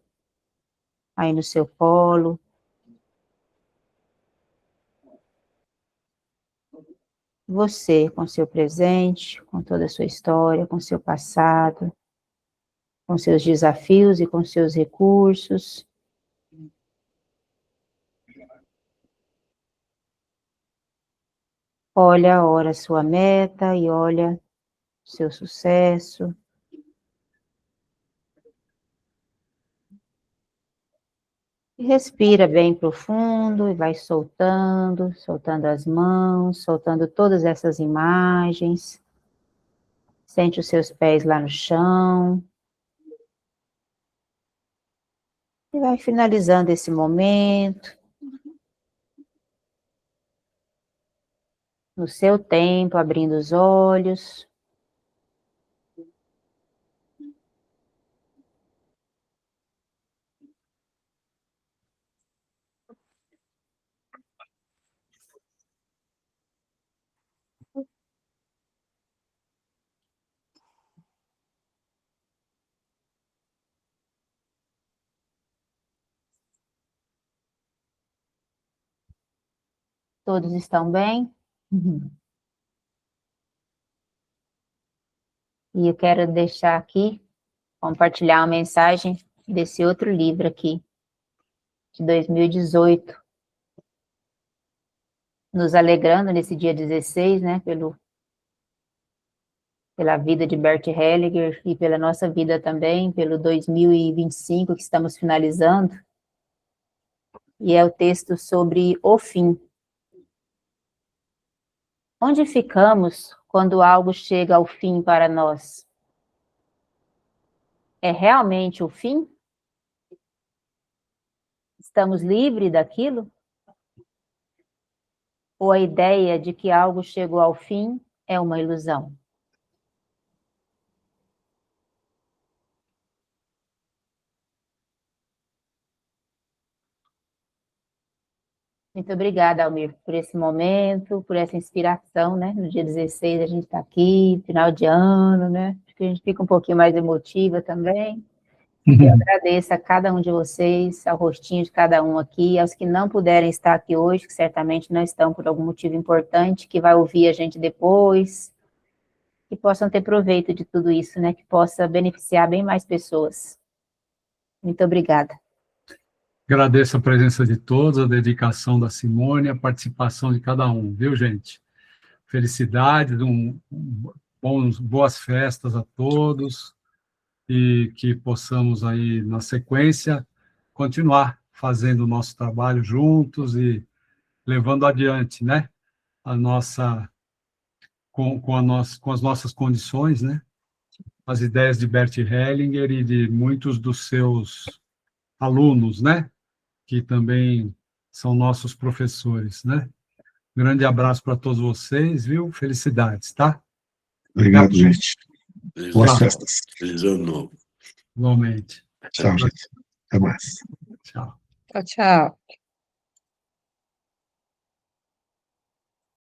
Speaker 4: aí no seu colo. Você com seu presente, com toda a sua história, com seu passado, com seus desafios e com seus recursos. Olha ora a sua meta e olha o seu sucesso. E respira bem profundo e vai soltando as mãos, soltando todas essas imagens. Sente os seus pés lá no chão. E vai finalizando esse momento. No seu tempo, abrindo os olhos. Todos estão bem? E eu quero deixar aqui, compartilhar uma mensagem desse outro livro aqui, de 2018, nos alegrando nesse dia 16, né, pela vida de Bert Hellinger e pela nossa vida também, pelo 2025 que estamos finalizando, e é o texto sobre o fim. Onde ficamos quando algo chega ao fim para nós? É realmente o fim? Estamos livres daquilo? Ou a ideia de que algo chegou ao fim é uma ilusão? Muito obrigada, Almir, por esse momento, por essa inspiração, né? No dia 16 a gente está aqui, final de ano, né? Acho que a gente fica um pouquinho mais emotiva também. Eu agradeço a cada um de vocês, ao rostinho de cada um aqui, aos que não puderem estar aqui hoje, que certamente não estão por algum motivo importante, que vai ouvir a gente depois, que possam ter proveito de tudo isso, né? Que possa beneficiar bem mais pessoas. Muito obrigada.
Speaker 1: Agradeço a presença de todos, a dedicação da Simone, a participação de cada um, viu, gente? Felicidades, boas festas a todos e que possamos aí, na sequência, continuar fazendo o nosso trabalho juntos e levando adiante, né? A nossa, com as nossas condições, né? As ideias de Bert Hellinger e de muitos dos seus alunos, né? Que também são nossos professores, né? Grande abraço para todos vocês, viu? Felicidades, tá?
Speaker 8: Obrigado, gente. Boas festas.
Speaker 7: Feliz ano novo.
Speaker 1: Igualmente.
Speaker 8: Tchau, gente. Até mais.
Speaker 1: Tchau.
Speaker 9: Tchau, tchau.